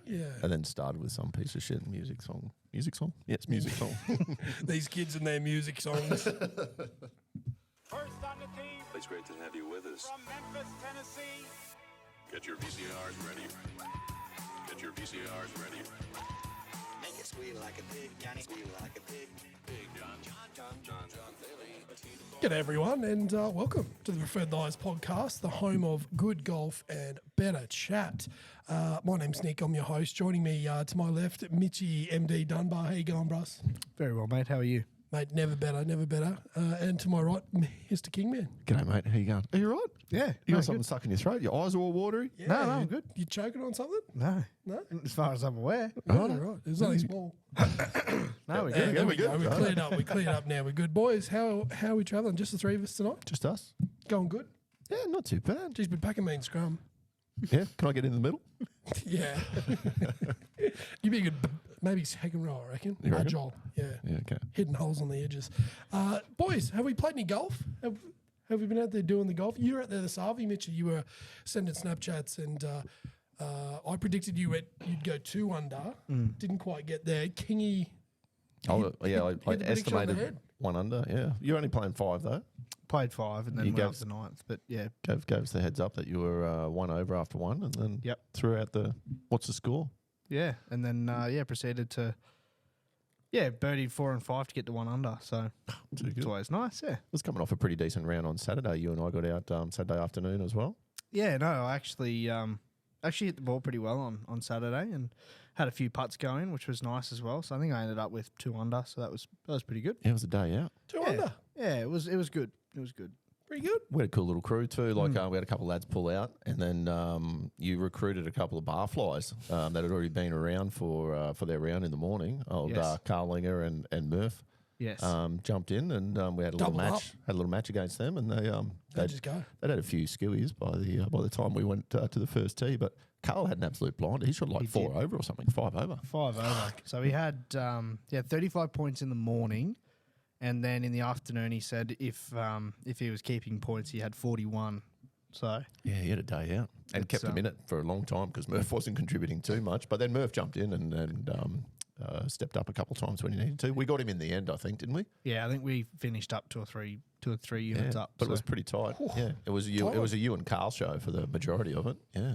Yeah. And then started with some piece of shit music song. Music song? Yes, music song. These kids and their music songs. First on the team. It's great to have you with us. From Memphis, Tennessee. Get your VCRs ready. Get your VCRs ready. Make it squeal like a pig, Johnny, squeal like a pig. Big John Daly. G'day everyone, and welcome to the Preferred Lies podcast, the home of good golf and better chat. My name's Nick, I'm your host. Joining me to my left, Mitchy MD Dunbar. How you going, Bruss? Very well, mate. How are you? Mate, never better, never better. And to my right, Mr. Kingman. G'day, mate. How you going? Are you all right? Yeah. You got something stuck in your throat? Your eyes are all watery? Yeah, No, I'm good. You choking on something? No. No? As far as I'm aware. Oh, right. It was only small. No, we're Yeah, good. there we're we go. good. We Right. cleared up. We cleared up now. We're good. Boys, how are we travelling? Just the three of us tonight? Just us? Going good? Yeah, not too bad. Geez, been packing me in scrum. Yeah, can I get in the middle? Yeah. You'd be a good, maybe second row, I reckon. You reckon? Agile. Yeah. Yeah, okay. Hitting holes on the edges. Boys, have we played any golf? Have we been out there doing the golf? You were out there this Harvey, Mitchell. You were sending Snapchats, and I predicted you'd go 2 under. Didn't quite get there. Kingi. Oh, yeah, I hit the prediction on the estimated head. 1 under, yeah. You're only playing 5, though. Played 5 and then You went gave up the 9th. But yeah, Gave us the heads up that you were 1 over after 1, and then Yep. threw out what's the score? yeah. And then, proceeded to, birdied 4 and 5 to get to 1 under. So Too good. it's always nice, yeah. Was coming off a pretty decent round on Saturday. You and I got out Saturday afternoon as well. Yeah, no, I actually hit the ball pretty well on Saturday and had a few putts going, which was nice as well. So I think I ended up with 2 under. So that was pretty good. Yeah, it was a day out. 2 Yeah. under. Yeah, it was good. It was good. Pretty good. We had a cool little crew too. Like we had a couple of lads pull out, and then you recruited a couple of barflies that had already been around for their round in the morning. Old Yes. Carlinger and Murph Yes. jumped in, and we had a little Doubled up. match. Had a little match against them, and They just go. they'd had a few skewies by the time we went to the first tee. But Carl had an absolute blinder. He shot like He 4 did. over or something, 5 over. 5 over. So he had 35 points in the morning, and then in the afternoon he said if he was keeping points he had 41. So Yeah, he had a day out and kept him in it for a long time because Murph wasn't contributing too much. But then Murph jumped in and stepped up a couple of times when he needed to. We got him in the end, I think, didn't we? yeah, I think we finished up 2 or 3 units up. But so. it was pretty tight. Yeah, it was a you and Carl show for the majority of it. Yeah,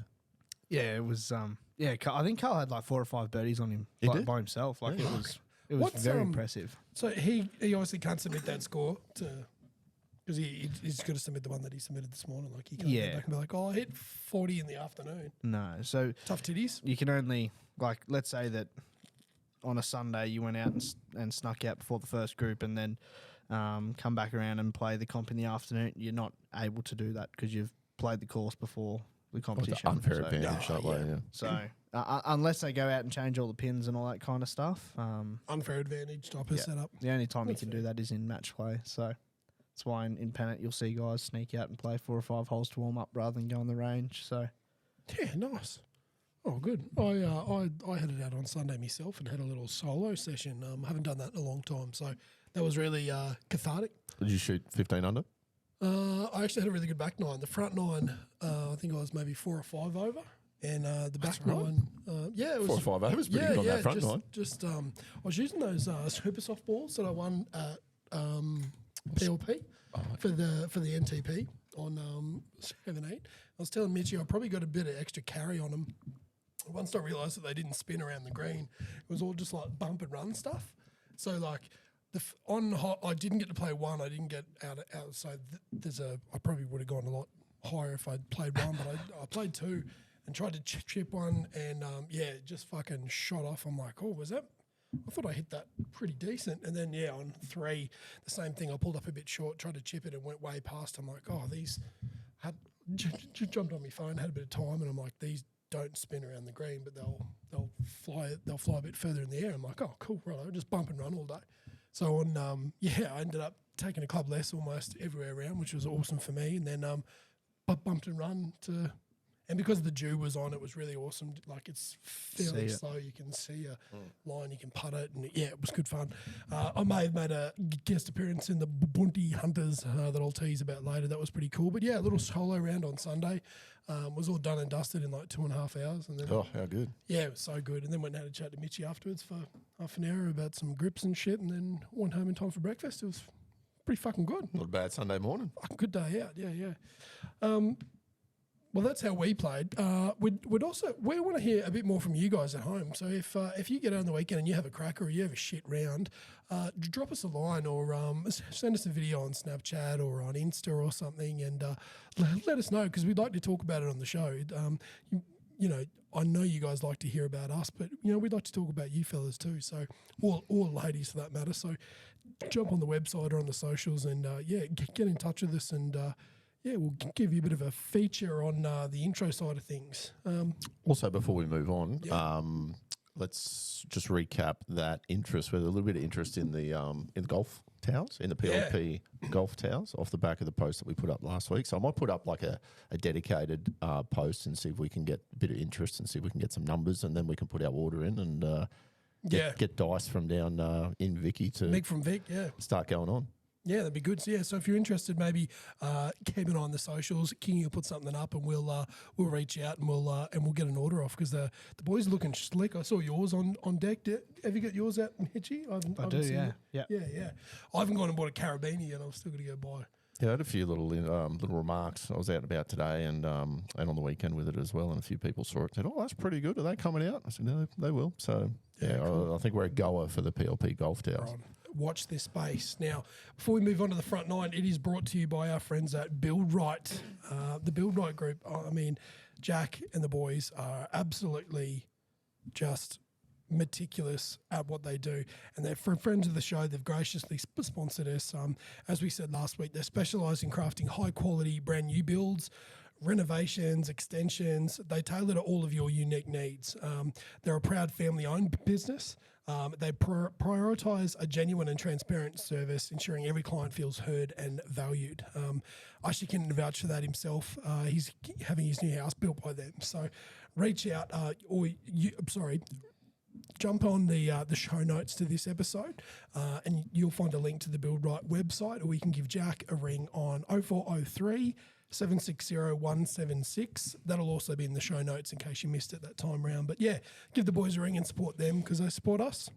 Yeah, it was. I think Carl had like 4 or 5 birdies on him He like, did? by himself. Like Yeah. it was What's, very impressive. So he obviously can't submit that score because he's got to submit the one that he submitted this morning. Like he can't Yeah. go back and be like, oh, I hit 40 in the afternoon. No, so Tough titties. you can only let's say that on a Sunday you went out and snuck out before the first group, and then come back around and play the comp in the afternoon. You're not able to do that because you've played the course before the competition. unfair So- advantage that way. Yeah. So unless they go out and change all the pins and all that kind of stuff, Unfair advantage type of Yeah. setup. the only time That's you can do that is in match play. So that's why in Pennant you'll see guys sneak out and play 4 or 5 holes to warm up rather than go on the range. So Yeah, nice. Oh, good. I headed out on Sunday myself and had a little solo session. Haven't done that in a long time, so that was really cathartic. Did you shoot 15 under? I actually had a really good back nine. The front nine, I think I was maybe 4 or 5 over, and the back nine, it was 4 or 5 overs, pretty good on that front nine. I was using those super soft balls that I won at PLP for the NTP on 7-8. I was telling Mitchy I probably got a bit of extra carry on them. Once I realised that they didn't spin around the green, it was all just like bump and run stuff. So like I didn't get to play 1. I didn't get out. So I probably would have gone a lot higher if I'd played 1, but I played 2 and tried to chip 1, and it just fucking shot off. I'm like, oh, was that? I thought I hit that pretty decent, and then on 3, the same thing. I pulled up a bit short, tried to chip it, and went way past. I'm like, oh, these had jumped on my phone, had a bit of time, and I'm like, these don't spin around the green, but they'll fly a bit further in the air. I'm like, oh, cool, right, I'll just bump and run all day. So on, I ended up taking a club less almost everywhere around, which was awesome for me. And then bumped and run and because the dew was on, it was really awesome. Like it's fairly slow. You can see a line, you can putt it, and it was good fun. I may have made a guest appearance in the Boonti Hunters that I'll tease about later. That was pretty cool. But a little solo round on Sunday. Was all done and dusted in like 2.5 hours. And then, Oh, how good. yeah, it was so good. And then went and had a chat to Mitchy afterwards for half an hour about some grips and shit, and then went home in time for breakfast. It was pretty fucking good. Not a bad Sunday morning. Fucking good day out. Yeah. Well, that's how we played. We want to hear a bit more from you guys at home. So if you get out on the weekend and you have a cracker or you have a shit round, drop us a line or send us a video on Snapchat or on Insta or something, and let us know, because we'd like to talk about it on the show. You know, I know you guys like to hear about us, but you know, we'd like to talk about you fellas too. So or ladies for that matter. So jump on the website or on the socials and get in touch with us, and we'll give you a bit of a feature on the intro side of things. Also, before we move on, let's just recap that interest. With a little bit of interest in the golf towels, in the PLP golf towels, off the back of the post that we put up last week. So I might put up like a dedicated post and see if we can get a bit of interest and see if we can get some numbers, and then we can put our order in and get Dice from down in Vicky to Mick from Vic, start going on. Yeah, that'd be good. So, so if you're interested, maybe keep an eye on the socials. Kingi will put something up, and we'll reach out and we'll get an order off, because the boys are looking slick. I saw yours on deck. Have you got yours out, Mitchy? I do, seen yeah. it. Yeah. I haven't gone and bought a Carabini yet. I'm still going to go buy. Yeah, I had a few little remarks. I was out and about today and on the weekend with it as well, and a few people saw it and said, "Oh, that's pretty good. Are they coming out?" I said, "No, they will." So cool. I think we're a goer for the PLP golf towels. Right. Watch this space. Now, before we move on to the front nine, it is brought to you by our friends at Build Right. The Build Right group, I mean, Jack and the boys are absolutely just meticulous at what they do. And they're friends of the show. They've graciously sponsored us. As we said last week, they specialise in crafting high-quality brand new builds, renovations, extensions. They tailor to all of your unique needs. They're a proud family-owned business. They prioritise a genuine and transparent service, ensuring every client feels heard and valued. Actually can vouch for that himself. He's having his new house built by them. So reach out, jump on the show notes to this episode, and you'll find a link to the Build Right website, or you can give Jack a ring on 0403 760 176. That'll also be in the show notes in case you missed it that time round. But yeah, give the boys a ring and support them, because they support us.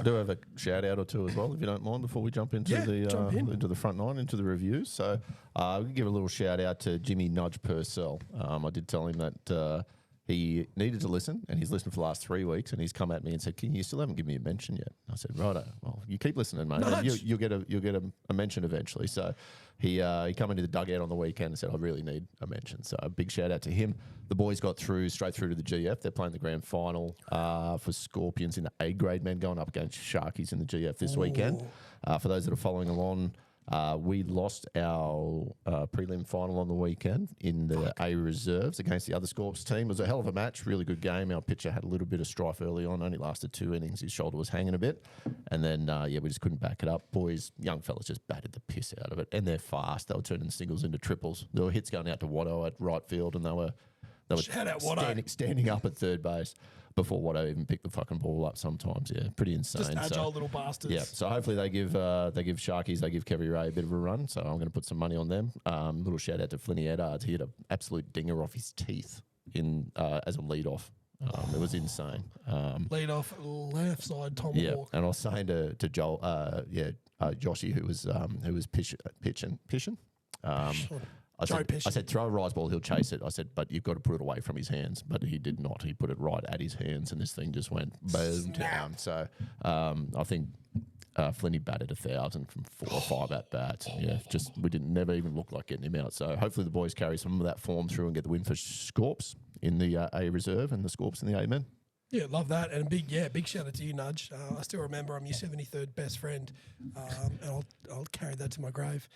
I do have a shout out or two as well, if you don't mind, before we jump into into the front nine, into the reviews. So we'll give a little shout out to Jimmy Nudge Purcell. I did tell him that he needed to listen, and he's listened for the last 3 weeks, and he's come at me and said, "King, you still haven't given me a mention yet." I said, "Righto, well, you keep listening, mate. You'll get a mention eventually." So he come into the dugout on the weekend and said, "I really need a mention." So a big shout out to him. The boys got straight through to the GF. They're playing the grand final for Scorpions in the A grade men, going up against Sharkies in the GF this weekend. For those that are following along, we lost our prelim final on the weekend in the A reserves against the other Scorps team. It was a hell of a match, really good game. Our pitcher had a little bit of strife early on, only lasted 2 innings. His shoulder was hanging a bit. And then, we just couldn't back it up. Boys, young fellas just batted the piss out of it. And they're fast. They were turning singles into triples. There were hits going out to Watto at right field, and they were Shout out Watto. standing up at third base before Watto even picked the fucking ball up sometimes. Yeah, pretty insane. Just agile little bastards. Yeah, so hopefully they give Sharkies, they give Kevy Ray a bit of a run. So I'm going to put some money on them. Little shout out to Flinny Eddard. He hit an absolute dinger off his teeth as a lead off. It was insane. Lead off left side tomahawk. Yeah, and I was saying to Joel, Joshy, who was pitching. I said, throw a rise ball, he'll chase it. I said, but you've got to put it away from his hands. But he did not. He put it right at his hands, and this thing just went boom down. So I think Flinny batted 1,000 from 4 or 5 at bats. Yeah, we never even look like getting him out. So hopefully the boys carry some of that form through and get the win for Scorps in the A reserve and the Scorps in the A men. Yeah, love that. And big shout out to you, Nudge. I still remember I'm your 73rd best friend, and I'll carry that to my grave.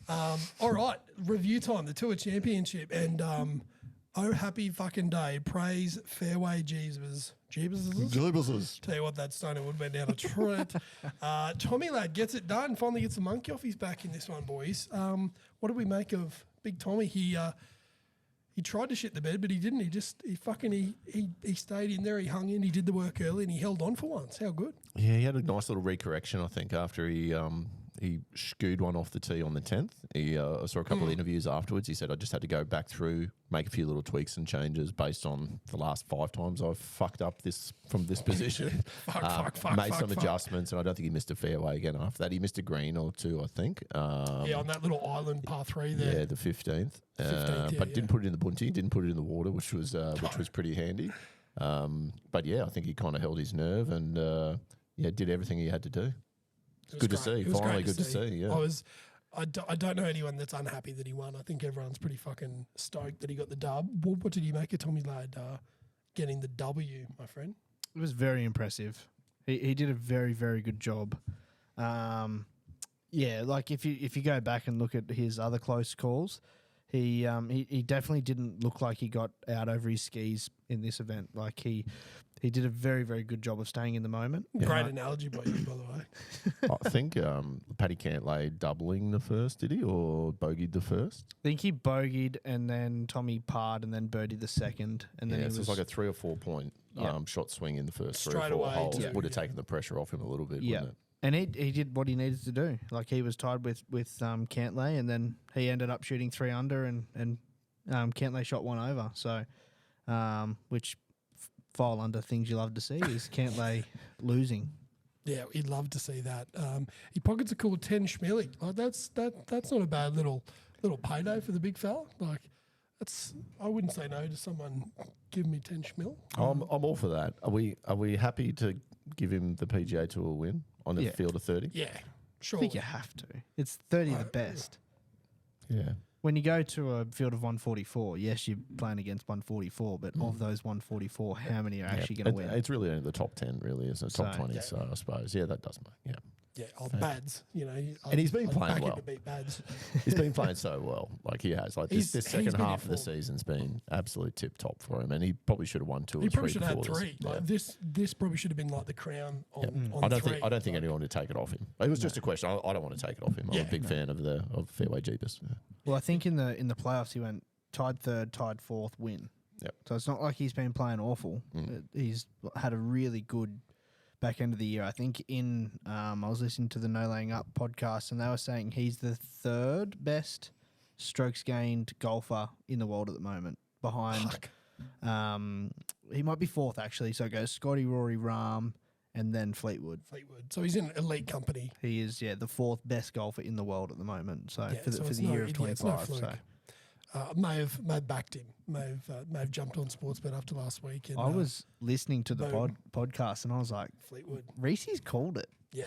All right, review time, the Tour Championship. And oh, happy fucking day. Praise Fairway Jeebus. Jeebus. Tell you what, that Stoner would went down a treat. Tommy Lad gets it done. Finally gets the monkey off his back in this one, boys. What do we make of Big Tommy? He tried to shit the bed, but he didn't. He stayed in there. He hung in. He did the work early, and he held on for once. How good? Yeah, he had a nice little recorrection, I think, after he he skewed one off the tee on the 10th. I saw a couple of interviews afterwards. He said, I just had to go back through, make a few little tweaks and changes based on the last 5 times I've fucked up this from this position. Made some adjustments, and I don't think he missed a fairway again after that. He missed a green or 2, I think. On that little island par 3 there. Yeah, the 15th. 15th, but didn't put it in the Boonti, didn't put it in the water, which was pretty handy. But yeah, I think he kind of held his nerve and did everything he had to do. Good to see. Finally good to see. Yeah. I don't know anyone that's unhappy that he won. I think everyone's pretty fucking stoked that he got the dub. What did you make of Tommy Ladd getting the W, my friend? It was very impressive. He did a very, very good job. Like if you go back and look at his other close calls, he definitely didn't look like he got out over his skis in this event. Like he did a very, very good job of staying in the moment. Great analogy by you, by the way. I think Paddy Cantlay doubling the first, did he, or bogeyed the first? I think he bogeyed and then Tommy parred and then birdied the second. And then it was like a 3 or 4 point shot swing in the first 3 or 4 holes. Would have taken the pressure off him a little bit, wouldn't it? And he did what he needed to do. Like he was tied with Cantlay, and then he ended up shooting 3 under, and Cantlay shot 1 over. So, which fall under things you love to see is Cantlay losing. Yeah, he'd love to see that. He pockets a cool 10 schmilly. Like that's not a bad little payday for the big fella. Like I wouldn't say no to someone giving me 10 schmil. I'm all for that. Are we happy to give him the PGA Tour win on a field of 30? Yeah, sure. I think you have to. It's 30 the best. Yeah. When you go to a field of 144, yes, you're playing against 144, but of those 144, how many are actually going to win? It's really only the top 10, really, isn't it? Top 20, so I suppose. Yeah, that does make, Yeah, Bads, and he's been playing well. To beat Bads. He's been playing so well. Like he has. Like this second half of the season's been absolute tip top for him, and he probably should have won 2 or 3. He probably should have had before 3. Like this probably should have been like the crown on I don't 3. I don't think anyone would take it off him. It was just a question. I don't want to take it off him. I'm a big fan of fairway jeepers. Yeah. Well, I think in the playoffs he went tied 3rd, tied 4th, win. Yep. So it's not like he's been playing awful. He's had a really good back end of the year. I think I was listening to the No Laying Up podcast, and they were saying he's the 3rd best strokes gained golfer in the world at the moment. Behind, he might be 4th actually. So it goes Scotty, Rory, Rahm, and then Fleetwood. So he's in elite company. He is, the 4th best golfer in the world at the moment. So for the year of 25. So. May have backed him. May have jumped on Sportsbet after last week. And, I was listening to the podcast and I was like, Fleetwood. Reesy's called it. Yeah,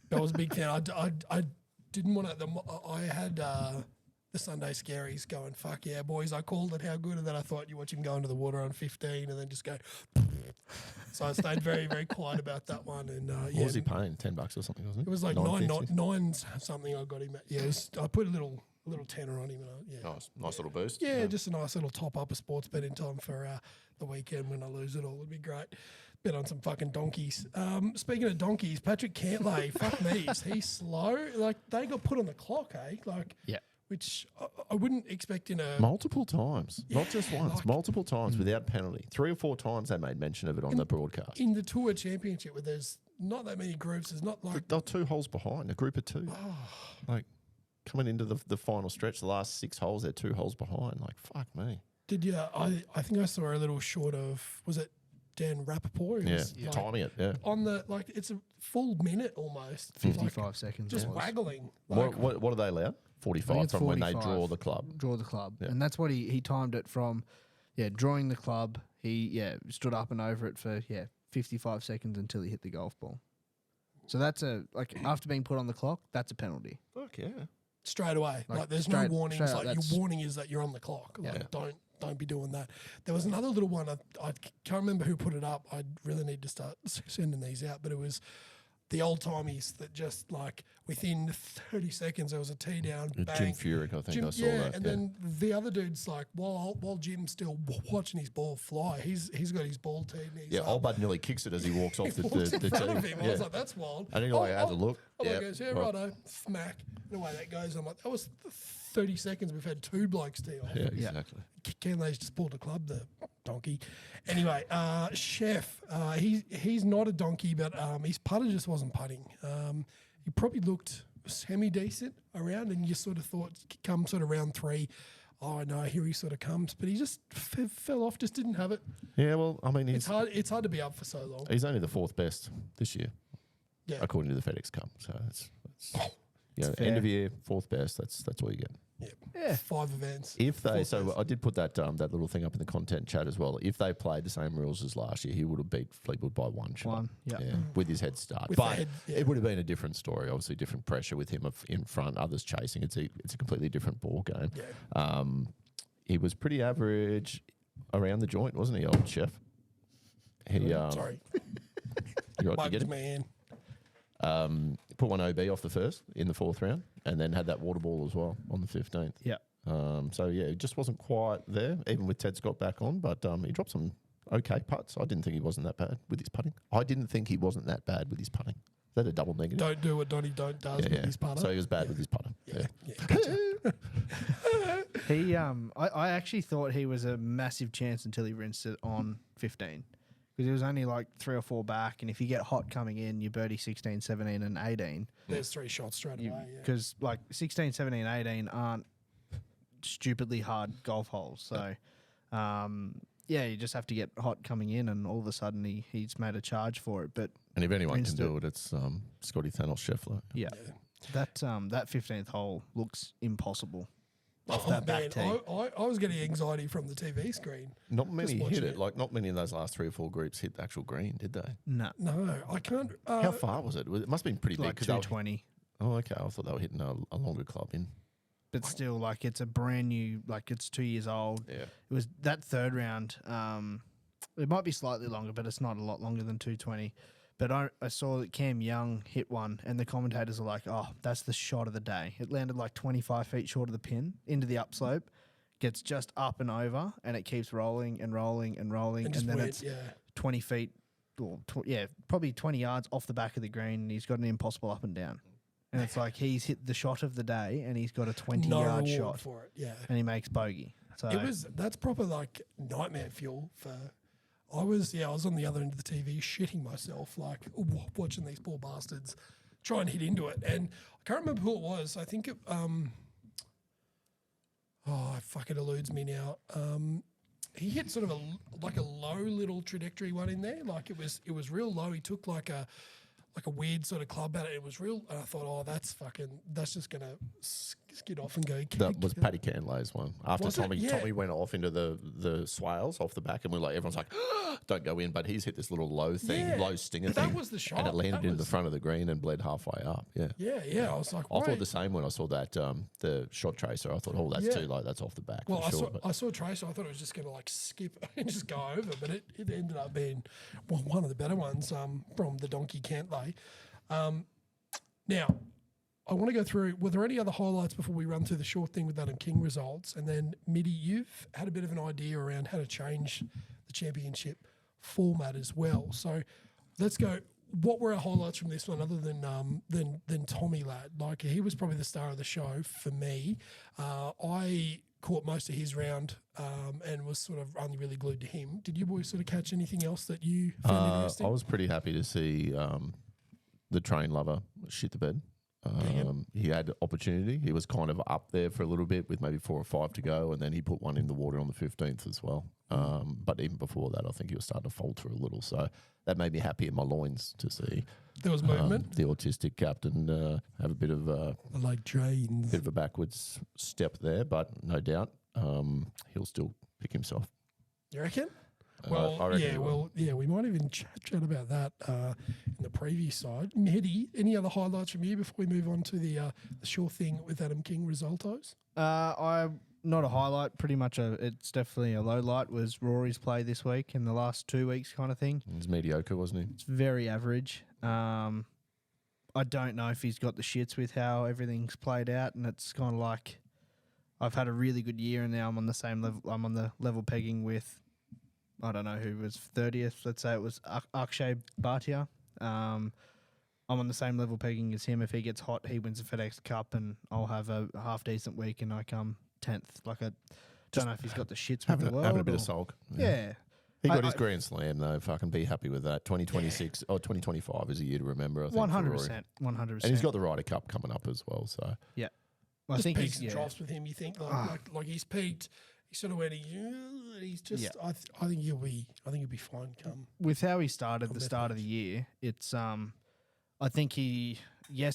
but I was a big fan. I didn't want to. I had the Sunday scaries going. Fuck yeah, boys! I called it. How good! And then I thought you watch him go into the water on 15 and then just go. So I stayed very, very quiet about that one. And what was he paying? $10 or something, wasn't it? It was like nine something. I got him at. Yeah, I put a little tenner on him. And nice little boost. Yeah, just a nice little top up of sports bet in time for the weekend when I lose it all. It'd be great. Bet on some fucking donkeys. Speaking of donkeys, Patrick Cantlay, fuck me, is he slow? Like they got put on the clock, eh? Like which I wouldn't expect in a multiple times, not just once, multiple times without penalty. 3 or 4 times they made mention of it on the broadcast. In the Tour Championship, where there's not that many groups, there's not like they're 2 holes behind, a group of 2. Like. Coming into the final stretch, the last 6 holes, they're 2 holes behind. Like, fuck me. Did you? I think I saw a little short of, was it Dan Rappaport? Yeah, timing it, yeah. On the, like, it's a full minute almost. 55 seconds. Just waggling. Like, what are they allowed? 45 from 45. when they draw the club. Draw the club. Yeah. And that's what he timed it from, drawing the club. He, stood up and over it for, 55 seconds until he hit the golf ball. So that's after being put on the clock, that's a penalty. Fuck yeah. Straight away. Like there's no warnings. Like your warning is that you're on the clock. Like don't be doing that. There was another little one. I can't remember who put it up. I really need to start sending these out. But it was the old timies that just like within 30 seconds there was a tee down. Bang. Jim Furyk, I think I saw that. And then the other dude's like, while Jim's still watching his ball fly, he's got his ball teed. Old Bud nearly kicks it as he walks off the tee. I was like, that's wild. And he has a look. Goes, righto, smack. And away that goes. I'm like, that was 30 seconds. We've had 2 blokes tee off. Yeah, exactly. Canlay's just pulled the club, the donkey. Anyway, Chef, he's not a donkey, but his putter just wasn't putting. He probably looked semi-decent around, and you sort of thought come sort of round 3, oh no, here he sort of comes, but he just fell off, just didn't have it. Yeah, well, I mean, It's hard to be up for so long. he's only the 4th best this year, Yeah. according to the FedEx Cup. So it's fair. end of year, 4th best. That's what you get. Yeah. 5 events. If they, Fourth so best. I did put that that little thing up in the content chat as well. If they played the same rules as last year, he would have beat Fleetwood by 1 shot. One, yeah. With his head start. With the But head, yeah. it would have been a different story. Obviously, different pressure with him in front, others chasing. It's a completely different ball game. Yeah. He was pretty average around the joint, wasn't he, old chef? He Sorry. you Bugged, get it? man. Put one OB off the first in the 4th round, and then had that water ball as well on the 15th. Yeah. So yeah, it just wasn't quite there, even with Ted Scott back on. But he dropped some okay putts. I didn't think he wasn't that bad with his putting. I didn't think he wasn't that bad with his putting. Is that a double negative? Don't do what Donnie does with his putter. So he was bad with his putter. yeah. Gotcha. He, I actually thought he was a massive chance until he rinsed it on 15. Because he was only like 3 or 4 back, and if you get hot coming in, you birdie 16, 17 and 18. There's 3 shots straight away. Yeah. Because like 16, 17, 18 aren't stupidly hard golf holes. So, yeah, you just have to get hot coming in, and all of a sudden he's made a charge for it. But And if anyone can rinsed do it, it's Scotty Thanos Scheffler. yeah, that 15th hole looks impossible. Off Oh, that back man, tee. I was getting anxiety from the TV screen. Not many hit watching it. it. Like not many of those last 3 or 4 groups hit the actual green, did they? No, No, I can't. How far was it? It must have been pretty big. like 'cause they were- 220. Oh, okay. I thought they were hitting a longer club in. But still, like it's a brand new, like it's 2 years old. Yeah. It was that 3rd round. It might be slightly longer, but it's not a lot longer than 220. But I saw that Cam Young hit one, and the commentators are like, "Oh, that's the shot of the day." It landed like 25 feet short of the pin into the upslope, gets just up and over, and it keeps rolling and rolling and rolling, And and, just then went, it's yeah. 20 feet, or probably 20 yards off the back of the green, and he's got an impossible up and down. And it's like he's hit the shot of the day, and he's got a 20-yard reward shot, for it. Yeah. and he makes bogey. So That's proper like nightmare fuel for. I was on the other end of the TV shitting myself, like watching these poor bastards try and hit into it. And I can't remember who it was. I think it. It eludes me now. He hit sort of a low little trajectory one in there. Like it was real low. He took like a weird sort of club at it. It was real, and I thought, that's just gonna skid off and go. That was Paddy Canlay's one. After Was it? Tommy Yeah. Tommy went off into the swales off the back, and we're like, everyone's like, don't go in. But he's hit this little low thing, Yeah. low stinger But thing. that was the shot. And it landed That into the was- front of the green and bled halfway up. Yeah. Yeah. I was like, I thought wait. the same when I saw that the shot tracer. I thought, oh, that's Yeah. too low. That's off the back. Well, for sure. I saw Tracer. I thought it was just going to like skip and just go over, but it ended up being one of the better ones from the Donkey Cantlay. Now, I want to go through, were there any other highlights before we run through the short thing with Adam King results? And then, Mitty, you've had a bit of an idea around how to change the championship format as well. So let's go. What were our highlights from this one other than Tommy Ladd? Like, he was probably the star of the show for me. I caught most of his round and was sort of only really glued to him. Did you boys sort of catch anything else that you found interesting? I was pretty happy to see the train lover shit the bed. He had opportunity. He was kind of up there for a little bit with maybe 4 or 5 to go, and then he put one in the water on the 15th as well. But even before that, I think he was starting to falter a little. So that made me happy in my loins to see There was movement. the autistic captain have a bit of Like trains. a backwards step there, but no doubt he'll still pick himself. You reckon? I Well, reckon he will. we might even chat about that in the preview side. Mitty, any other highlights from you before we move on to the sure thing with Adam King resultos? Not a highlight, pretty much it's definitely a low light, was Rory's play this week and the last 2 weeks kind of thing. He was mediocre, wasn't he? It's very average. I don't know if he's got the shits with how everything's played out, and it's kind of like I've had a really good year and now I'm on the same level. I'm on the level pegging with, I don't know who was 30th. Let's say it was Akshay Bhatia. I'm on the same level pegging as him. If he gets hot, he wins the FedEx Cup, and I'll have a half decent week, and I come 10th. Like I don't know if he's got the shits with the world. Having a bit or- of sulk. Yeah. He got his Grand Slam, though. Fucking be happy with that. 2026 or 2025 is a year to remember, I think. 100%. 100%. And he's got the Ryder Cup coming up as well. So Yeah. Well, I Just think peaks he's, and troughs with him. You think like he's peaked. He sort of went. He's just. Yeah. I think he'll be fine. Come with how he started the start of the year, it's I think he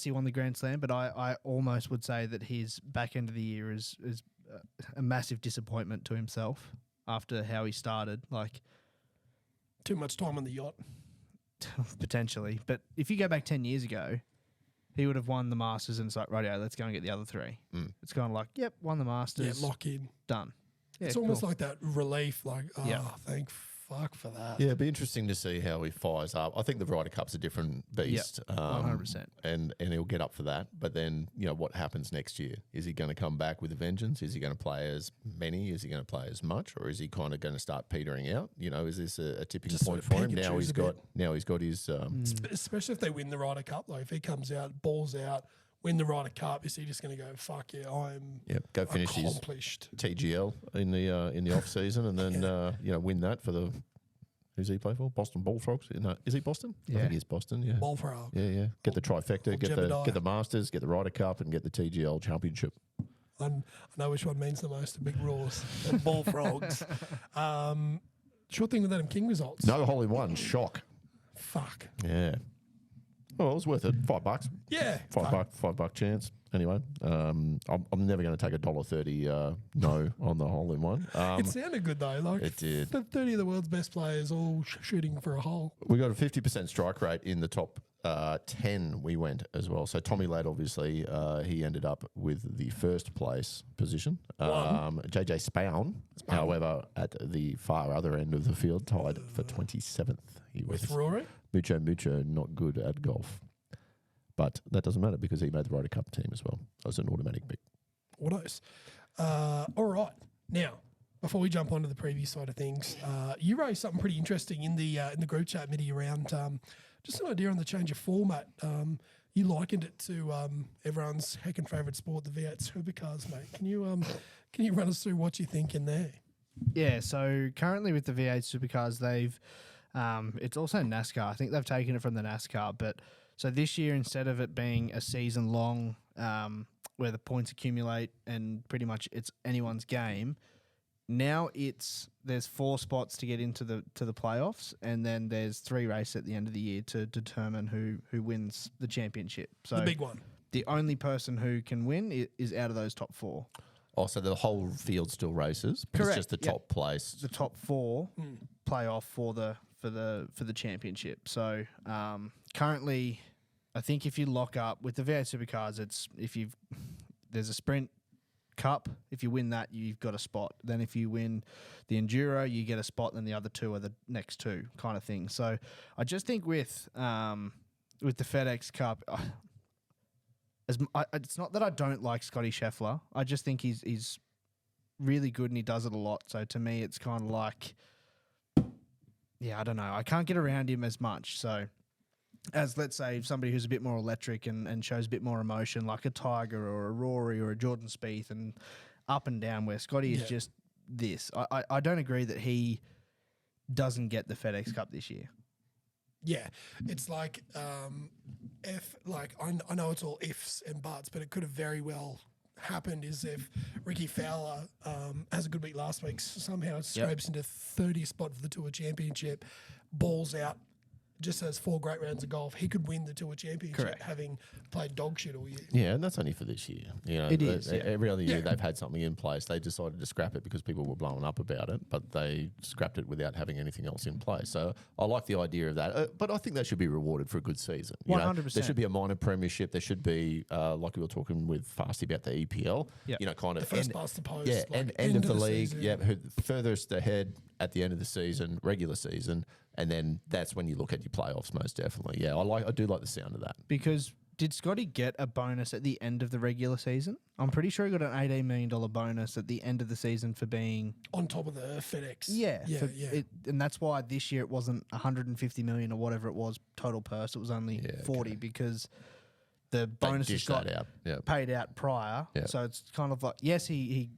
won the Grand Slam, but I almost would say that his back end of the year is a massive disappointment to himself after how he started. Like too much time on the yacht. potentially, but if you go back 10 years ago, he would have won the Masters, and it's like, rightio, let's go and get the other three. It's kind of like, yep, won the Masters, lock in. done. Yeah, It's almost like that relief. Like, Yeah. thank fuck for that. yeah, it'd be interesting to see how he fires up. I think the Ryder Cup's a different beast. 100%. And he'll get up for that. But then, what happens next year? Is he going to come back with a vengeance? Is he going to play as many? Is he going to play as much? Or is he kind of going to start petering out? Is this a tipping Just point sort of for him? pick and Now choose he's got his Especially if they win the Ryder Cup. Like if he comes out, balls out, win the Ryder Cup, is he just going to go, fuck yeah, I'm go finish his accomplished. TGL in the off season, and then win that for the. Who's he play for? Boston Bullfrogs? No, is he Boston? I Yeah. think he's Boston. Yeah. Bullfrog. Yeah. Get the trifecta, Jebediah. get the Masters, get the Ryder Cup, and get the TGL Championship. I know which one means the most. The big roars. The Bullfrogs. Short thing with Adam King results. No hole in one. Shock. Fuck. Yeah. Well, it was worth it. $5. Yeah. $5 chance. Anyway, I'm never going to take $1.30 no on the hole in one. It sounded good though. Like It did. The 30 of the world's best players all shooting for a hole. We got a 50% strike rate in the top 10 we went as well. So Tommy Ladd, obviously, he ended up with the first place position. JJ Spown, however, at the far other end of the field, tied for 27th. He was With Rory? Mucho not good at golf. But that doesn't matter because he made the Ryder Cup team as well. That was an automatic pick. Autos. All right. Now, before we jump onto the preview side of things, you raised something pretty interesting in the group chat, Mitty, around just an idea on the change of format. You likened it to everyone's heckin' favourite sport, the V8 supercars, mate. Can you run us through what you think in there? Yeah, so currently with the V8 supercars, they've it's also NASCAR. I think they've taken it from the NASCAR, but so this year, instead of it being a season long where the points accumulate and pretty much it's anyone's game, now there's 4 spots to get into the playoffs, and then there's 3 races at the end of the year to determine who wins the championship. So The big one. the only person who can win is out of those top 4. Oh, so the whole field still races, but Correct, it's just the yep. top place. The top 4 play off for the championship. So currently, I think if you lock up with the V8 supercars, there's a sprint cup. If you win that, you've got a spot. Then if you win the enduro, you get a spot. Then the other 2 are the next 2 kind of thing. So I just think with the FedEx Cup, it's not that I don't like Scotty Scheffler. I just think he's really good and he does it a lot. So to me, it's kind of like, yeah, I don't know. I can't get around him as much. So as, let's say, somebody who's a bit more electric and shows a bit more emotion, like a Tiger or a Rory or a Jordan Spieth, and up and down, where Scotty is just this. I don't agree that he doesn't get the FedEx Cup this year. Yeah, it's like I know it's all ifs and buts, but it could have very well happened is if Ricky Fowler has a good week last week, somehow scrapes into 30th spot for the Tour Championship, balls out, just has 4 great rounds of golf, he could win the Tour Championship having played dog shit all year. Yeah, and that's only for this year. It is. Every other year they've had something in place. They decided to scrap it because people were blowing up about it, but they scrapped it without having anything else in place. So I like the idea of that. But I think they should be rewarded for a good season. 100%. There should be a minor premiership. There should be, like we were talking with Fasty about the EPL, kind of the first past the post. Yeah, like end of the league. season. Yeah, furthest ahead at the end of the season, regular season. And then that's when you look at your playoffs, most definitely. Yeah, I do like the sound of that. Because did Scotty get a bonus at the end of the regular season? I'm pretty sure he got an $18 million bonus at the end of the season for being on top of the FedEx. Yeah. And that's why this year it wasn't 150 million or whatever it was total purse. It was only 40 because the bonus dished got that out. Yeah. paid out prior. Yeah. So it's kind of like, yes, he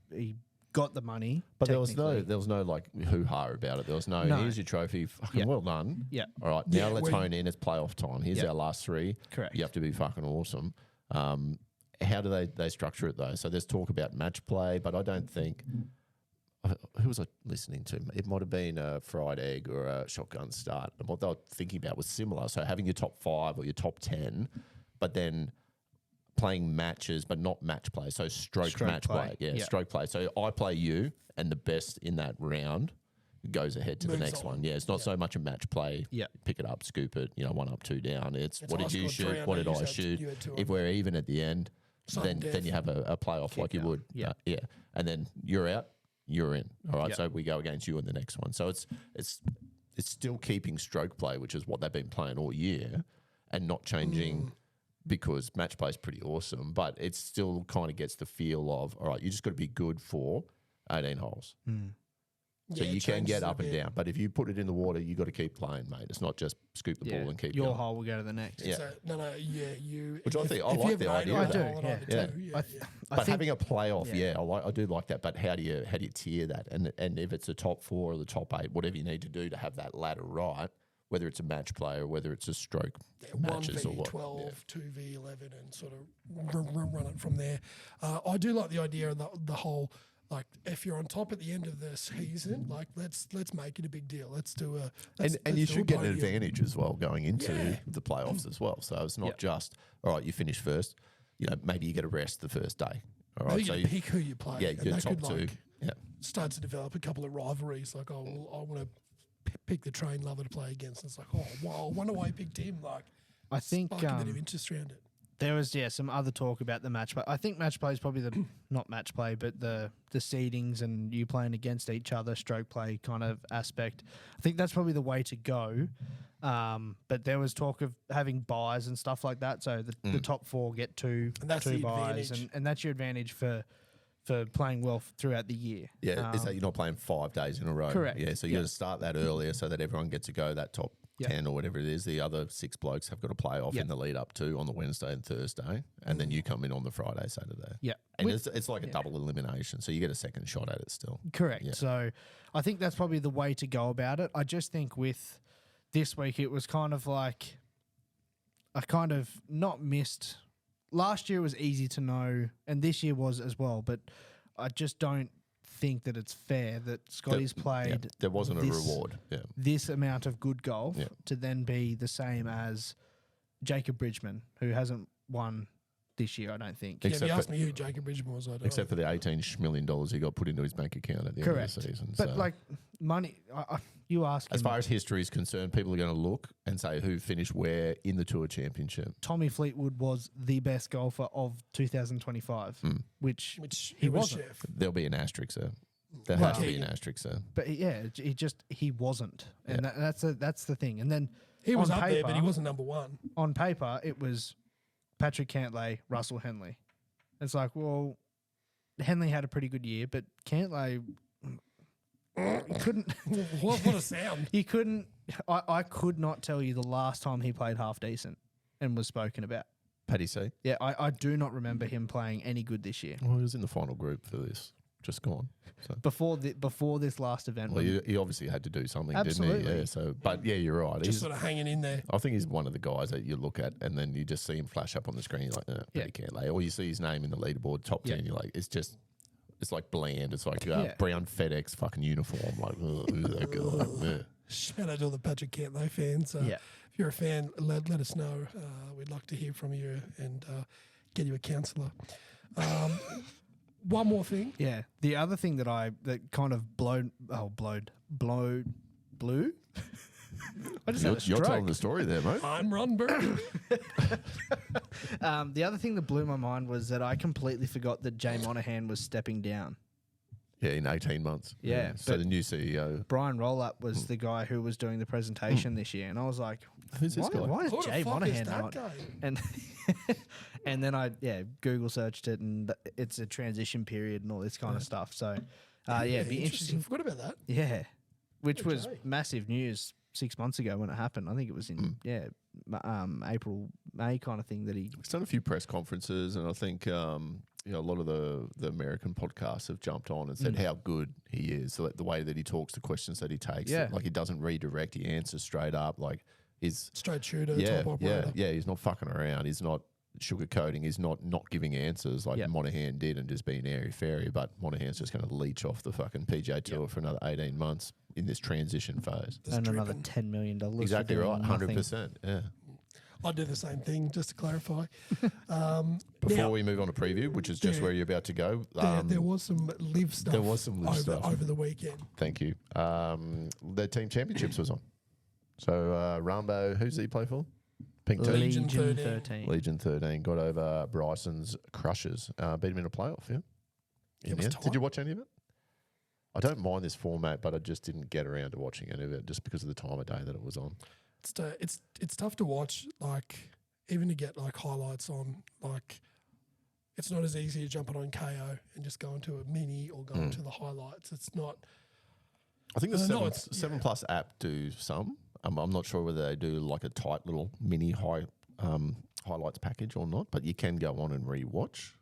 got the money. But there was technically. no like hoo-ha about it. There was no, here's your trophy, fucking Yeah. well done. Yeah. All right, now Yeah, let's we- hone in. It's playoff time. Here's Yeah. our last three. Correct. You have to be fucking awesome. How do they structure it though? So there's talk about match play, but I don't think. Who was I listening to? It might have been a fried egg or a shotgun start. And what they were thinking about was similar. So having your top 5 or your top 10, but then playing matches, but not match play. So stroke match play. Yeah, stroke play. So I play you, and the best in that round goes ahead to the Moves next on. one. Yeah, it's not so much a match play. Yeah. Pick it up, scoop it, 1 up, 2 down. It's what I did you scored 3, shoot? What know did you I had- shoot? you had 2 If on we're even at the end, Sudden then death. you have a playoff like you would. Yeah. Yeah. And then you're out, you're in. All right. Yeah. So we go against you in the next one. So it's still keeping stroke play, which is what they've been playing all year, and not changing because match play is pretty awesome, but it still kind of gets the feel of, all right, you just got to be good for 18 holes. So Yeah, you it can changes get a up and bit. down, but if you put it in the water, you got to keep playing, mate. It's not just scoop the ball and keep your going. hole will go to the next. Yeah. So, you. Which I if- think- I if you like have the an idea 8 of that. hole and I I have a do, 2, I But think having a playoff, yeah. I do like that. But how do you tier that? And if it's the top 4 or the top 8, whatever you need to do to have that ladder right, whether it's a match play or whether it's a stroke matches or what. 1v12, 2v11, and sort of run it from there. I do like the idea of the whole, like, if you're on top at the end of the season, like, let's make it a big deal. Let's do a And you do a should get an podium. advantage as well going into Yeah. the playoffs as well. So it's not Yep. just, all right, you finish first. Maybe you get a rest the first day. All right, Maybe so you pick who you play. yeah, and your that top could, 2. like, Yeah. start to develop a couple of rivalries. Like, I want to pick the train lover to play against. And it's like, oh, wow, I wonder why I picked him. Like, I think spark a bit of interest around it. there was some other talk about the match play. I think match play is probably the not match play, but the seedings and you playing against each other, stroke play kind of aspect. I think that's probably the way to go. But there was talk of having buys and stuff like that. So the top 4 get two And that's two the buys, advantage. and that's your advantage for playing well throughout the year. Yeah, is that you're not playing 5 days in a row? Correct. Yeah, so you got to start that earlier so that everyone gets to go that top Yep. 10 or whatever it is. The other 6 blokes have got to play off Yep. in the lead up to on the Wednesday and Thursday, and then you come in on the Friday, Saturday. Yeah. And With- it's like a double elimination, so you get a second shot at it still. Correct. Yeah. So I think that's probably the way to go about it. I just think with this week, it was kind of like I kind of not missed. Last year was easy to know, and this year was as well, but I just don't think that it's fair that Scotty's played There wasn't a this- reward. Yeah. this amount of good golf Yeah. to then be the same as Jacob Bridgman, who hasn't won this year, I don't think. Yeah, if Except you for- asked me who Jacob Bridgman was, I don't Except for the $18 million he got put into his bank account at the Correct. end of the season. But so. like money, you ask As him, far as history is concerned, people are going to look and say who finished where in the Tour Championship. Tommy Fleetwood was the best golfer of 2025, which Which he was wasn't. chef. There'll be an asterisk there. There Well- has to be an asterisk there. But he wasn't, and that's the thing. And then He was on up paper, there, but he wasn't number 1. on paper, it was Patrick Cantlay, Russell Henley. It's like, well, Henley had a pretty good year, but Cantlay couldn't. What a sound. He couldn't. I could not tell you the last time he played half decent and was spoken about. Paddy C. Yeah, I do not remember him playing any good this year. Well, he was in the final group for this. Just gone. So. Before this last event. Well, when- he obviously had to do something, didn't Absolutely. he? Yeah. So, but yeah, you're right. Just sort of hanging in there. I think he's one of the guys that you look at and then you just see him flash up on the screen. You're like, Yeah. Paddy Cantlay. Or you see his name in the leaderboard, top 10. You're like, it's like bland. It's like Yeah. brown FedEx fucking uniform. Like, who's that guy? Yeah. Shout out to all the Patrick Cantlay fans. Yeah. If you're a fan, let us know. We'd like to hear from you and get you a counsellor. One more thing. Yeah. The other thing that kind of blew. I just had a You're stroke. telling the story there, mate. I'm Ron Burke. The other thing that blew my mind was that I completely forgot that Jay Monahan was stepping down. Yeah, in 18 months. Yeah, So but- the new CEO. Brian Rollup was the guy who was doing the presentation this year, and I was like, Who's this guy? why is Who the Jay fuck is Monahan that not? guy? And and then I Google searched it, and it's a transition period and all this kind of stuff. So it'd be interesting. Forgot about that. Yeah, which Good was Jay. massive news 6 months ago when it happened. I think it was in April, May kind of thing that he. He's done a few press conferences, and I think a lot of the American podcasts have jumped on and said how good he is. So the way that he talks, the questions that he takes, like he doesn't redirect, he answers straight up. Like he's straight shooter, yeah, top operator. yeah. He's not fucking around. He's not sugarcoating. He's not giving answers like Monahan did and just being airy fairy. But Monahan's just going to leech off the fucking PGA Tour for another 18 months in this transition phase. And another $10 million. Exactly right, 100%. Yeah. I'd do the same thing, just to clarify. Before we move on to preview, which is just where you're about to go. There was some live stuff. There was some live stuff over the weekend. Thank you. The team championships was on. So Rambo, who's he play for? Pink team. Legion 13. Legion 13 got over Bryson's Crushers. Beat him in a playoff, yeah? It was tight. Did you watch any of it? I don't mind this format, but I just didn't get around to watching any of it just because of the time of day that it was on. It's tough to watch, like, even to get, like, highlights on, like, it's not as easy to jump on KO and just go into a mini or go into the highlights. It's not. I think the 7 Plus app do some. I'm not sure whether they do like a tight little mini highlights package or not, but you can go on and rewatch.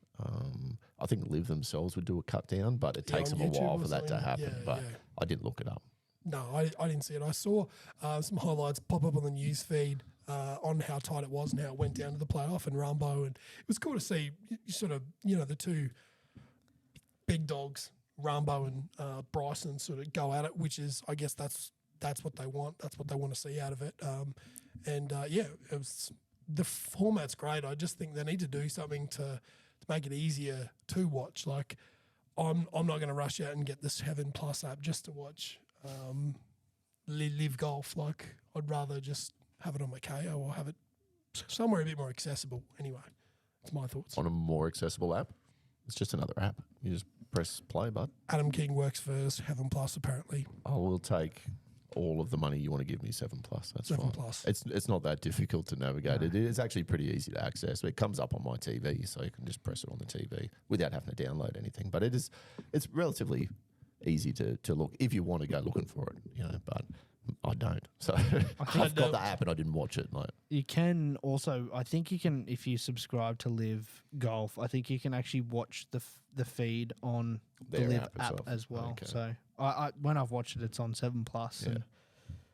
I think Live themselves would do a cut down, but it takes them a while for that to happen. But I didn't look it up. No, I didn't see it. I saw some highlights pop up on the news feed on how tight it was and how it went down to the playoff and Rambo, and it was cool to see sort of the two big dogs, Rambo and Bryson, sort of go at it, which is, I guess that's what they want. That's what they want to see out of it. It was, the format's great. I just think they need to do something to make it easier to watch. Like, I'm not going to rush out and get this 7 Plus app just to watch live golf. Like, I'd rather just have it on my KO or have it somewhere a bit more accessible. Anyway, that's my thoughts. On a more accessible app? It's just another app. You just press play, bud. Adam King works for 7 Plus, apparently. I will take all of the money you want to give me, 7 Plus. That's 7 fine. Plus. It's not that difficult to navigate. It is actually pretty easy to access. It comes up on my TV, so you can just press it on the TV without having to download anything. But it's relatively easy to look if you want to go looking for it, but I don't. So I've got the app and I didn't watch it. Like, you can also, I think you can, if you subscribe to Live Golf, I think you can actually watch the feed on the Their Live app app as well. Okay. So I when I've watched it, it's on 7 Plus, and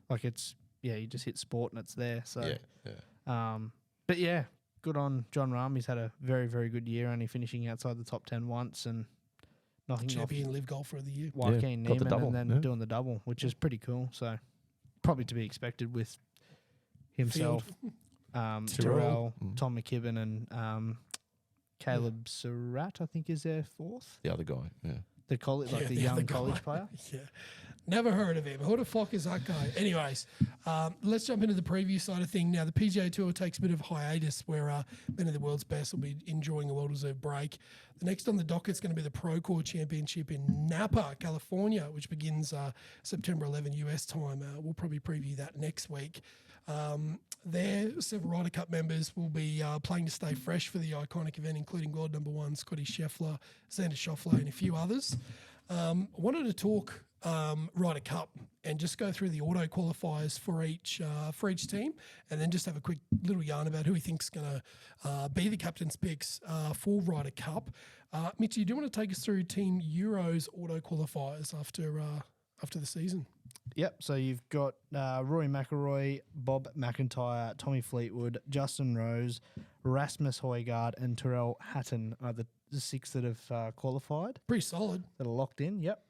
like it's you just hit sport and it's there. So but yeah, good on John Rahm. He's had a very, very good year, only finishing outside the top 10 once and knocking champion Live Golfer of the year. Joaquin Neiman and then doing the double, which is pretty cool. So probably to be expected with himself, Terrell, Tom McKibben, and Caleb Surratt, I think, is their fourth. The other guy, the college, the young college player. Yeah, never heard of him. Who the fuck is that guy? Anyways, let's jump into the preview side of thing. Now, the PGA Tour takes a bit of hiatus where many of the world's best will be enjoying a well-deserved break. The next on the docket is going to be the Procore Championship in Napa, California, which begins September 11 US time. We'll probably preview that next week. There, several Ryder Cup members will be playing to stay fresh for the iconic event, including world number 1 Scotty Scheffler, Xander Schauffele, and a few others. I wanted to talk Ryder Cup and just go through the auto qualifiers for each team, and then just have a quick little yarn about who he thinks is going to be the captain's picks for Ryder Cup. Mitchy, do you want to take us through Team Euro's auto qualifiers after the season? Yep. So you've got Rory McIlroy, Bob McIntyre, Tommy Fleetwood, Justin Rose, Rasmus Højgaard, and Tyrrell Hatton are the 6 that have qualified. Pretty solid. That are locked in. Yep.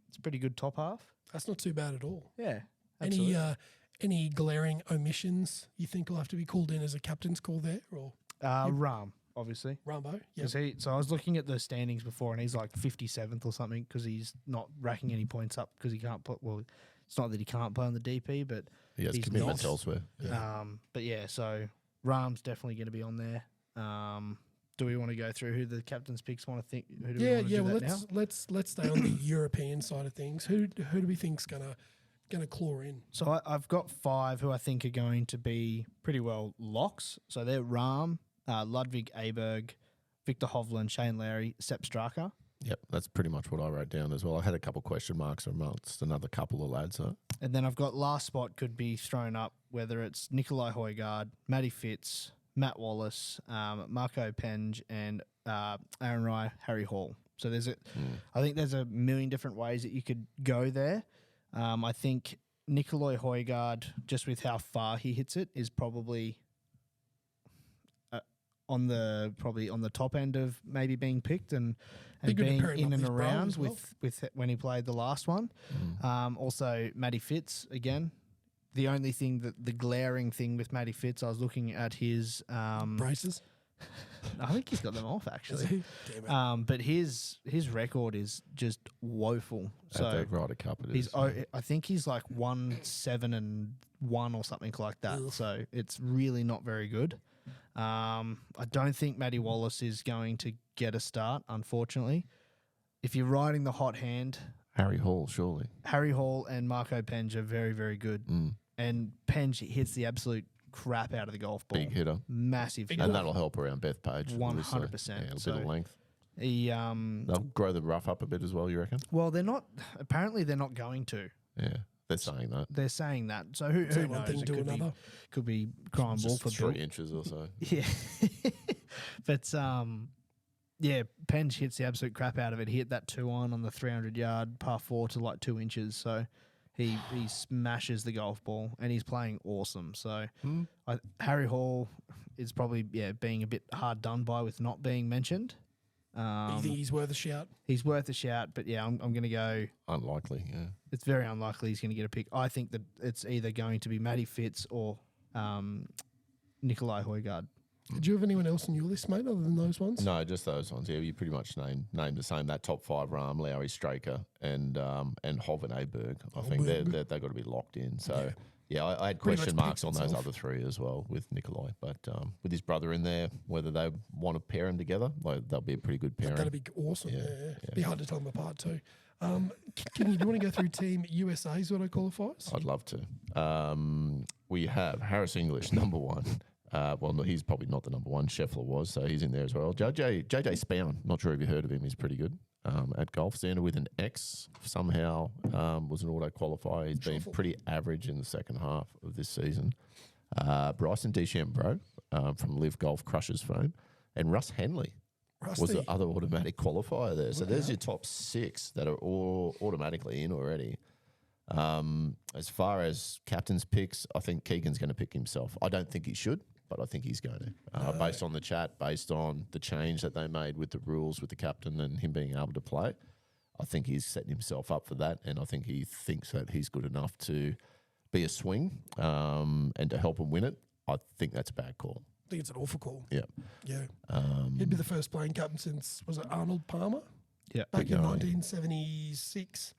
It's a pretty good top half. That's not too bad at all. Yeah. Absolutely. Any glaring omissions you think will have to be called in as a captain's call there? Or Rahm, obviously. Rambo, yeah. So I was looking at the standings before, and he's like 57th or something because he's not racking any points up because he can't put. Well, it's not that he can't play on the DP, but he has commitments elsewhere. Yeah. But yeah, so Rahm's definitely going to be on there. Do we want to go through who the captain's picks want to think? Who do we want to do that now? Let's stay on the European side of things. Who do we think's gonna claw in? So I've got 5 who I think are going to be pretty well locks. So they're Rahm, Ludwig Aberg, Victor Hovland, Shane Lowry, Sepp Straka. Yep, that's pretty much what I wrote down as well. I had a couple question marks amongst another couple of lads. And then I've got last spot could be thrown up, whether it's Nikolai Højgaard, Matty Fitz, Matt Wallace, Marco Penge, and Aaron Rye, Harry Hall. So I think there's a million different ways that you could go there. I think Nikolai Højgaard, just with how far he hits it, is probably on the top end of maybe being picked and being in and around with when he played the last one. Also, Matty Fitz again. The only thing the glaring thing with Matty Fitz, I was looking at his braces. I think he's got them off actually. Damn it. But his record is just woeful. So At the Ryder Cup, it is. I think he's like 1-7-1 or something like that. Ugh. So it's really not very good. I don't think Matty Wallace is going to get a start, unfortunately. If you're riding the hot hand, Harry Hall, surely. Harry Hall and Marco Penge are very, very good. And Penge hits the absolute crap out of the golf ball. Big hitter. Massive hitter. And that'll help around Beth Page. 100%. Yeah, a bit So of length. He, They'll grow the rough up a bit as well, you reckon? well, they're not. Apparently, they're not going to. Yeah, they're saying that. They're saying that. So who Say knows? one thing It to could be- another. Could be crying wolf Just for 3 Bill. inches or so. Yeah. But yeah, Penge hits the absolute crap out of it. He hit that 2-on on the 300-yard par 4 to like 2 inches. So he smashes the golf ball and he's playing awesome. So Harry Hall is probably being a bit hard done by with not being mentioned. You think he's worth a shout? He's worth a shout, but yeah, I'm going to go. Unlikely, yeah. It's very unlikely he's going to get a pick. I think that it's either going to be Matty Fitz or Nikolai Højgaard. Did you have anyone else on your list, mate, other than those ones? No, just those ones. Yeah, you pretty much named the same. That top 5: Rahm, Lowry, Straker, and Hov and Aberg. I think they've got to be locked in. So yeah, I had Pretty question much marks on picked those himself. other 3 as well with Nikolai. But with his brother in there, whether they want to pair them together, they'll be a pretty good pairing. That'd be awesome. Yeah, Yeah. Be hard to tell them apart too. Kingi, do you want to go through Team USA's auto qualifiers? I'd love to. We have Harris English, number 1. Well, no, he's probably not the number 1. Scheffler was, so he's in there as well. JJ Spown, not sure if you heard of him. He's pretty good at golf. Xander with an X somehow was an auto qualifier. He's been pretty average in the second half of this season. Bryson DeChambeau from Live Golf Crushers fame, and Russ Henley was the other automatic qualifier there. So there's your top 6 that are all automatically in already. As far as captain's picks, I think Keegan's going to pick himself. I don't think he should, but I think he's going to. Based on the chat, based on the change that they made with the rules with the captain and him being able to play, I think he's setting himself up for that, and I think he thinks that he's good enough to be a swing and to help him win it. I think that's a bad call. I think it's an awful call. Yeah. Yeah. He'd be the first playing captain since, was it Arnold Palmer? Yeah, Back in Yeah. 1976.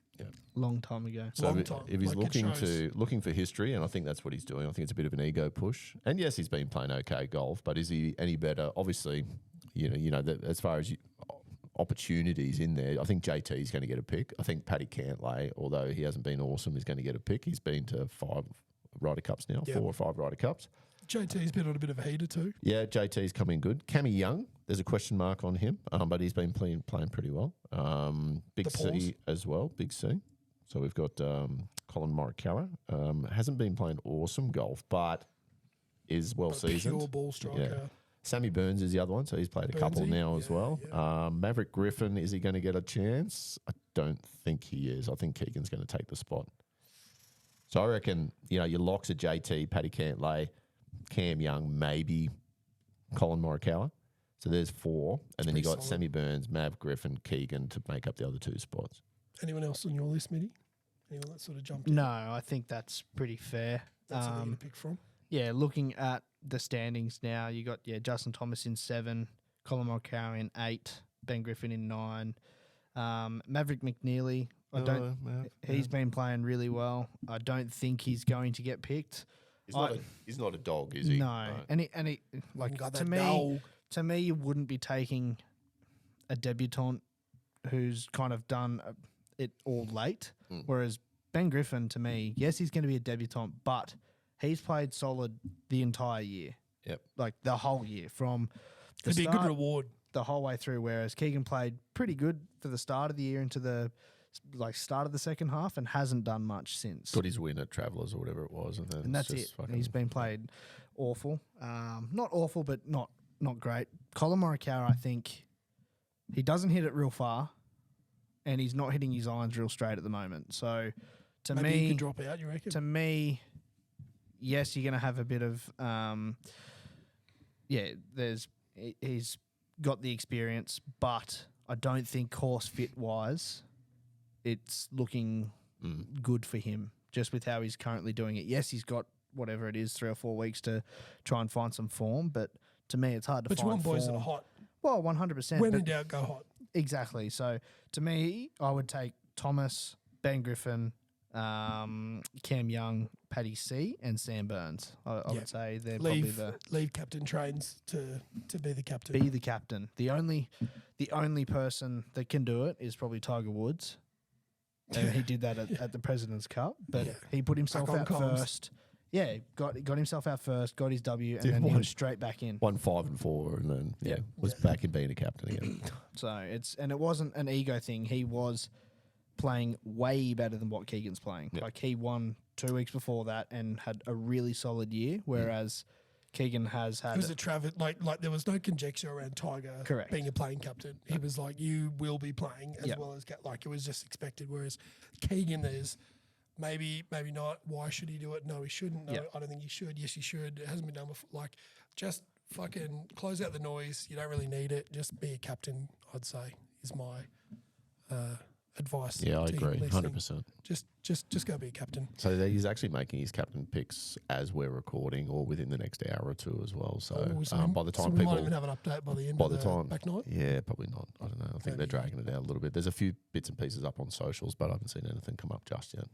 long time ago. So Long if, time, if he's like it looking for history, and I think that's what he's doing, I think it's a bit of an ego push. And yes, he's been playing okay golf, but is he any better? Obviously, as far as opportunities in there, I think JT is going to get a pick. I think Paddy Cantlay, although he hasn't been awesome, is going to get a pick. He's been to 5 Ryder Cups now, Yep. 4 or 5 Ryder Cups. JT's been on a bit of a heater too. Yeah, JT's coming good. Cammy Young, there's a question mark on him, but he's been playing pretty well. Big The pause. C as well, Big C. So we've got Colin Morikawa. Hasn't been playing awesome golf, but is well seasoned. Pure ball striker. Yeah. Sammy Burns is the other one, so he's played a couple Burnsy, now as well. Maverick Griffin, is he going to get a chance? I don't think he is. I think Keegan's going to take the spot. So I reckon, your locks are JT, Paddy Cantlay, Cam Young, maybe Colin Morikawa. So there's 4. And then you pretty got solid. Sammy Burns, Mav Griffin, Keegan to make up the other 2 spots. Anyone else on your list, Mitty? Anyone that sort of jumped in? No, I think that's pretty fair. That's what they're going to pick from. Yeah, looking at the standings now, you got Justin Thomas in 7, Colin Morikawa in 8, Ben Griffin in 9, Maverick McNeely. He's been playing really well. I don't think he's going to get picked. He's not a dog, is he? No, and he like Got to that me, goal. you wouldn't be taking a debutant who's kind of done it all late. Whereas Ben Griffin, to me, yes, he's going to be a debutant, but he's played solid the entire year. Yep. Like the whole year from the It'd be a good start reward. the whole way through. Whereas Keegan played pretty good for the start of the year into the like started the second half and hasn't done much since. Got his win at Travellers or whatever it was, and then And that's it's it. just fucking- He's been played awful. Not awful, but not great. Colin Morikawa, I think he doesn't hit it real far, and he's not hitting his irons real straight at the moment. So to Maybe he me, could drop out, you reckon? to me, yes, you're going to have a bit of he's got the experience, but I don't think course fit wise, it's looking good for him just with how he's currently doing it. Yes, he's got whatever it is, 3 or 4 weeks to try and find some form, but to me, it's hard to But you find want boys that form. are hot. Well, 100%. When but- in doubt, go hot. Exactly. So to me, I would take Thomas, Ben Griffin, Cam Young, Paddy C, and Sam Burns. I would say they're Leave probably leave captain trains to be the captain. be the captain. The only person that can do it is probably Tiger Woods. And he did that at the President's Cup, but Yeah. he put himself Back on out comms. first. Yeah, got himself out first, got his W, and Yeah, then he won. was straight back in. won 5 and 4, and then was back in being a captain again. So it wasn't an ego thing. He was playing way better than what Keegan's playing. Yeah. Like he won 2 weeks before that and had a really solid year, whereas Keegan has It had was a Travis, like there was no conjecture around Tiger Correct. being a playing captain. He was like, you will be playing as Yep. well as like it was just expected. Whereas Keegan, there's maybe not. Why should he do it? No, he shouldn't. No, Yep. I don't think he should. Yes, he should. It hasn't been done before. Like just fucking close out the noise. You don't really need it. Just be a captain. I'd say is my advice. Yeah, I to him agree, listening. 100%. Just go be a captain. So he's actually making his captain picks as we're recording, or within the next hour or two as well. So by the so time we might people, even have an update by the end by of the the time, back nine. yeah, probably not. I don't know. I think Maybe. they're dragging it out a little bit. There's a few bits and pieces up on socials, but I haven't seen anything come up just yet.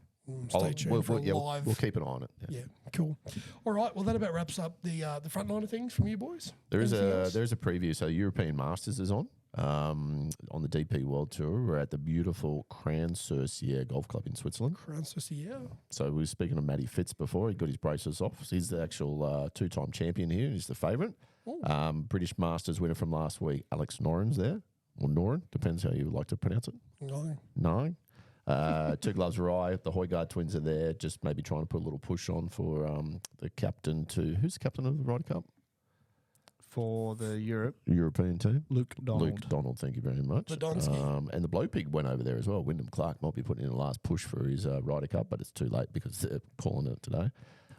Stay tuned for a we'll, live. we'll keep an eye on it. Yeah. Yeah, cool. All right, well that about wraps up the front line of things from you boys. There is Anything a else? there's a preview. So European Masters is on the DP World Tour. We're at the beautiful Cran-sur-Sierre Golf Club in Switzerland. yeah. So we were speaking to Matty Fitz before. He got his braces off. So he's the actual 2-time champion here. He's the favourite. British Masters winner from last week, Alex Noren's there. Or Noren, depends how you would like to pronounce it. No. No. Two Gloves Rye, the Højgaard twins are there, just maybe trying to put a little push on for the captain to... Who's the captain of the Ryder Cup? for the European team. Luke Donald. Luke Donald, thank you very much. The Donsky. And the Blow Pig went over there as well. Wyndham Clark might be putting in a last push for his Ryder Cup, but it's too late because they're calling it today.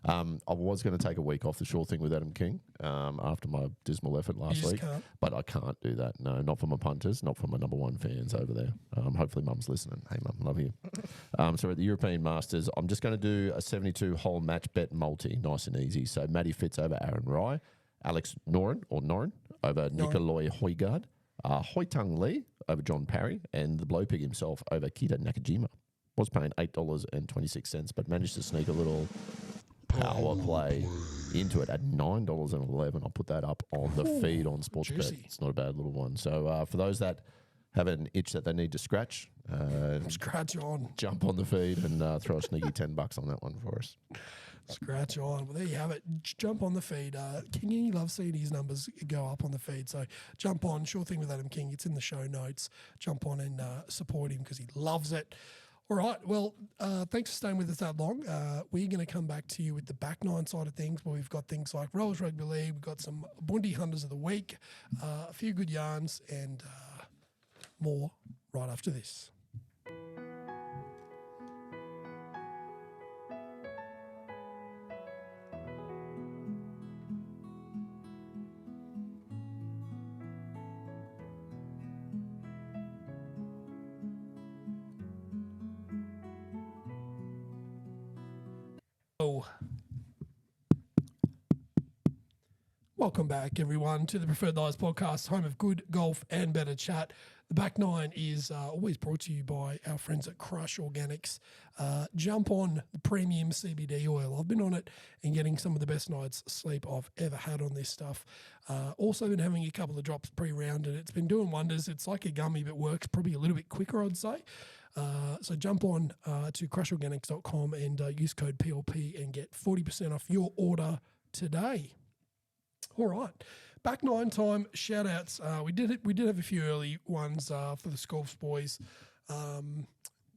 I was going to take a week off the Sure Thing with Adam King after my dismal effort last just week, can't. but I can't do that. No, not for my punters, not for my number one fans over there. Hopefully, Mum's listening. Hey, Mum, love you. So at the European Masters, I'm just going to do a 72-hole match bet multi, nice and easy. So Matty Fitz over Aaron Rye, Alex Noren over Nikolai Højgaard, Hoitang Lee over John Parry, and the Blow Pig himself over Kita Nakajima. Was paying $8.26, but managed to sneak a little power play into it at $9.11. I'll put that up on the feed on Sportsbet. juicy. It's not a bad little one. So for those that have an itch that they need to scratch, Scratch on. jump on the feed and throw a sneaky $10 on that one for us. Scratch on. Well, there you have it. Jump on the feed. Kingi loves seeing his numbers go up on the feed. So jump on. Sure Thing with Adam King. It's in the show notes. Jump on and support him because he loves it. All right. Well, thanks for staying with us that long. We're going to come back to you with the back nine side of things where we've got things like Rolls Rugby League. We've got some Boonti Hunters of the week, a few good yarns and more right after this. Welcome back, everyone, to the Preferred Lives podcast, home of good golf and better chat. The back nine is always brought to you by our friends at Crush Organics. Jump on the premium CBD oil. I've been on it and getting some of the best night's sleep I've ever had on this stuff. Also been having a couple of drops pre-round and it's been doing wonders. It's like a gummy but works probably a little bit quicker, I'd say. So jump on to crushorganics.com and use code PLP and get 40% off your order today. All right, back nine time shout outs. We did have a few early ones for the Scorps boys.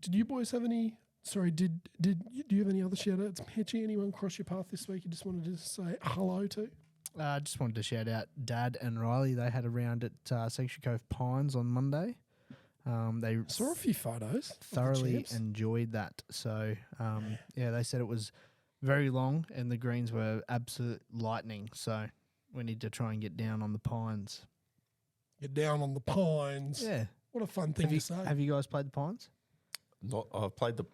Did you boys have any? Sorry, do you have any other shout outs? Mitchy, anyone cross your path this week you just wanted to say hello to? I just wanted to shout out Dad and Riley. They had a round at Sanctuary Cove Pines on Monday. They saw a few photos. Thoroughly enjoyed that. So, they said it was very long and the greens were absolute lightning. So, we need to try and get down on the Pines. Get down on the Pines. Yeah. What a fun thing to say. Have you guys played the Pines? Not, I've played the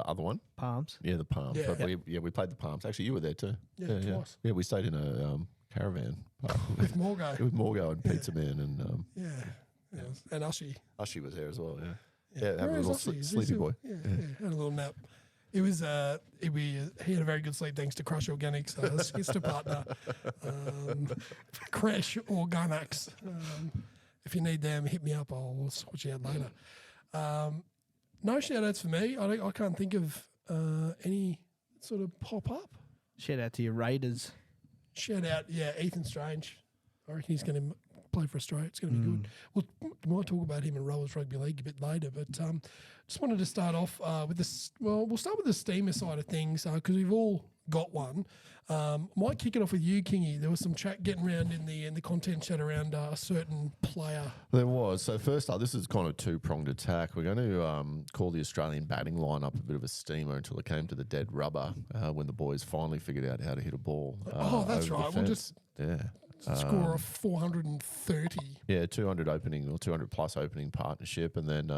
other one. Palms? Yeah, the Palms. Yeah. But we played the Palms. Actually, you were there too. Yeah, twice. Yeah, we stayed in a caravan park With Morgo. with Morgo and Pizza Man and And Ushie. Ushie was there as well. Yeah, Where having a is little Ushie? Is he sleepy still- boy. Had a little nap. It was he had a very good sleep thanks to Crush Organics, sister partner, Crash Organics. If you need them, hit me up. I'll sort you out later. No shout outs for me. I can't think of any sort of pop up. Shout out to your Raiders. Shout out, Ethan Strange. I reckon he's going to play for Australia. It's going to be good. We might talk about him in Rowers Rugby League a bit later, but just wanted to start off with this. Well, we'll start with the steamer side of things because we've all got one. Might kick it off with you, Kingy. There was some chat getting around in the content chat around a certain player. There was. So first up, this is kind of a two-pronged attack. We're going to call the Australian batting lineup a bit of a steamer until it came to the dead rubber when the boys finally figured out how to hit a ball. That's over the right. We'll fence. score of 430. Yeah, 200 opening or 200 plus opening partnership, and then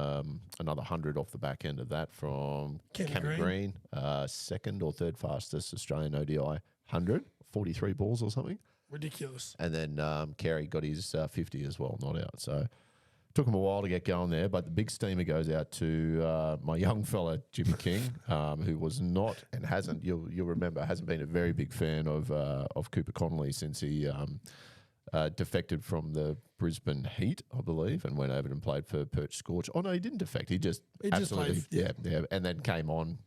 another 100 off the back end of that from Cameron Green, second or third fastest Australian ODI 100, 43 balls or something. Ridiculous. And then Carey got his 50 as well, not out. So took him a while to get going there, but the big steamer goes out to my young fella Jimmy King, who was not and hasn't. You'll remember hasn't been a very big fan of Cooper Connolly since he defected from the Brisbane Heat, I believe, and went over and played for Perch Scorch. Oh no, he didn't defect. He just absolutely and then came on,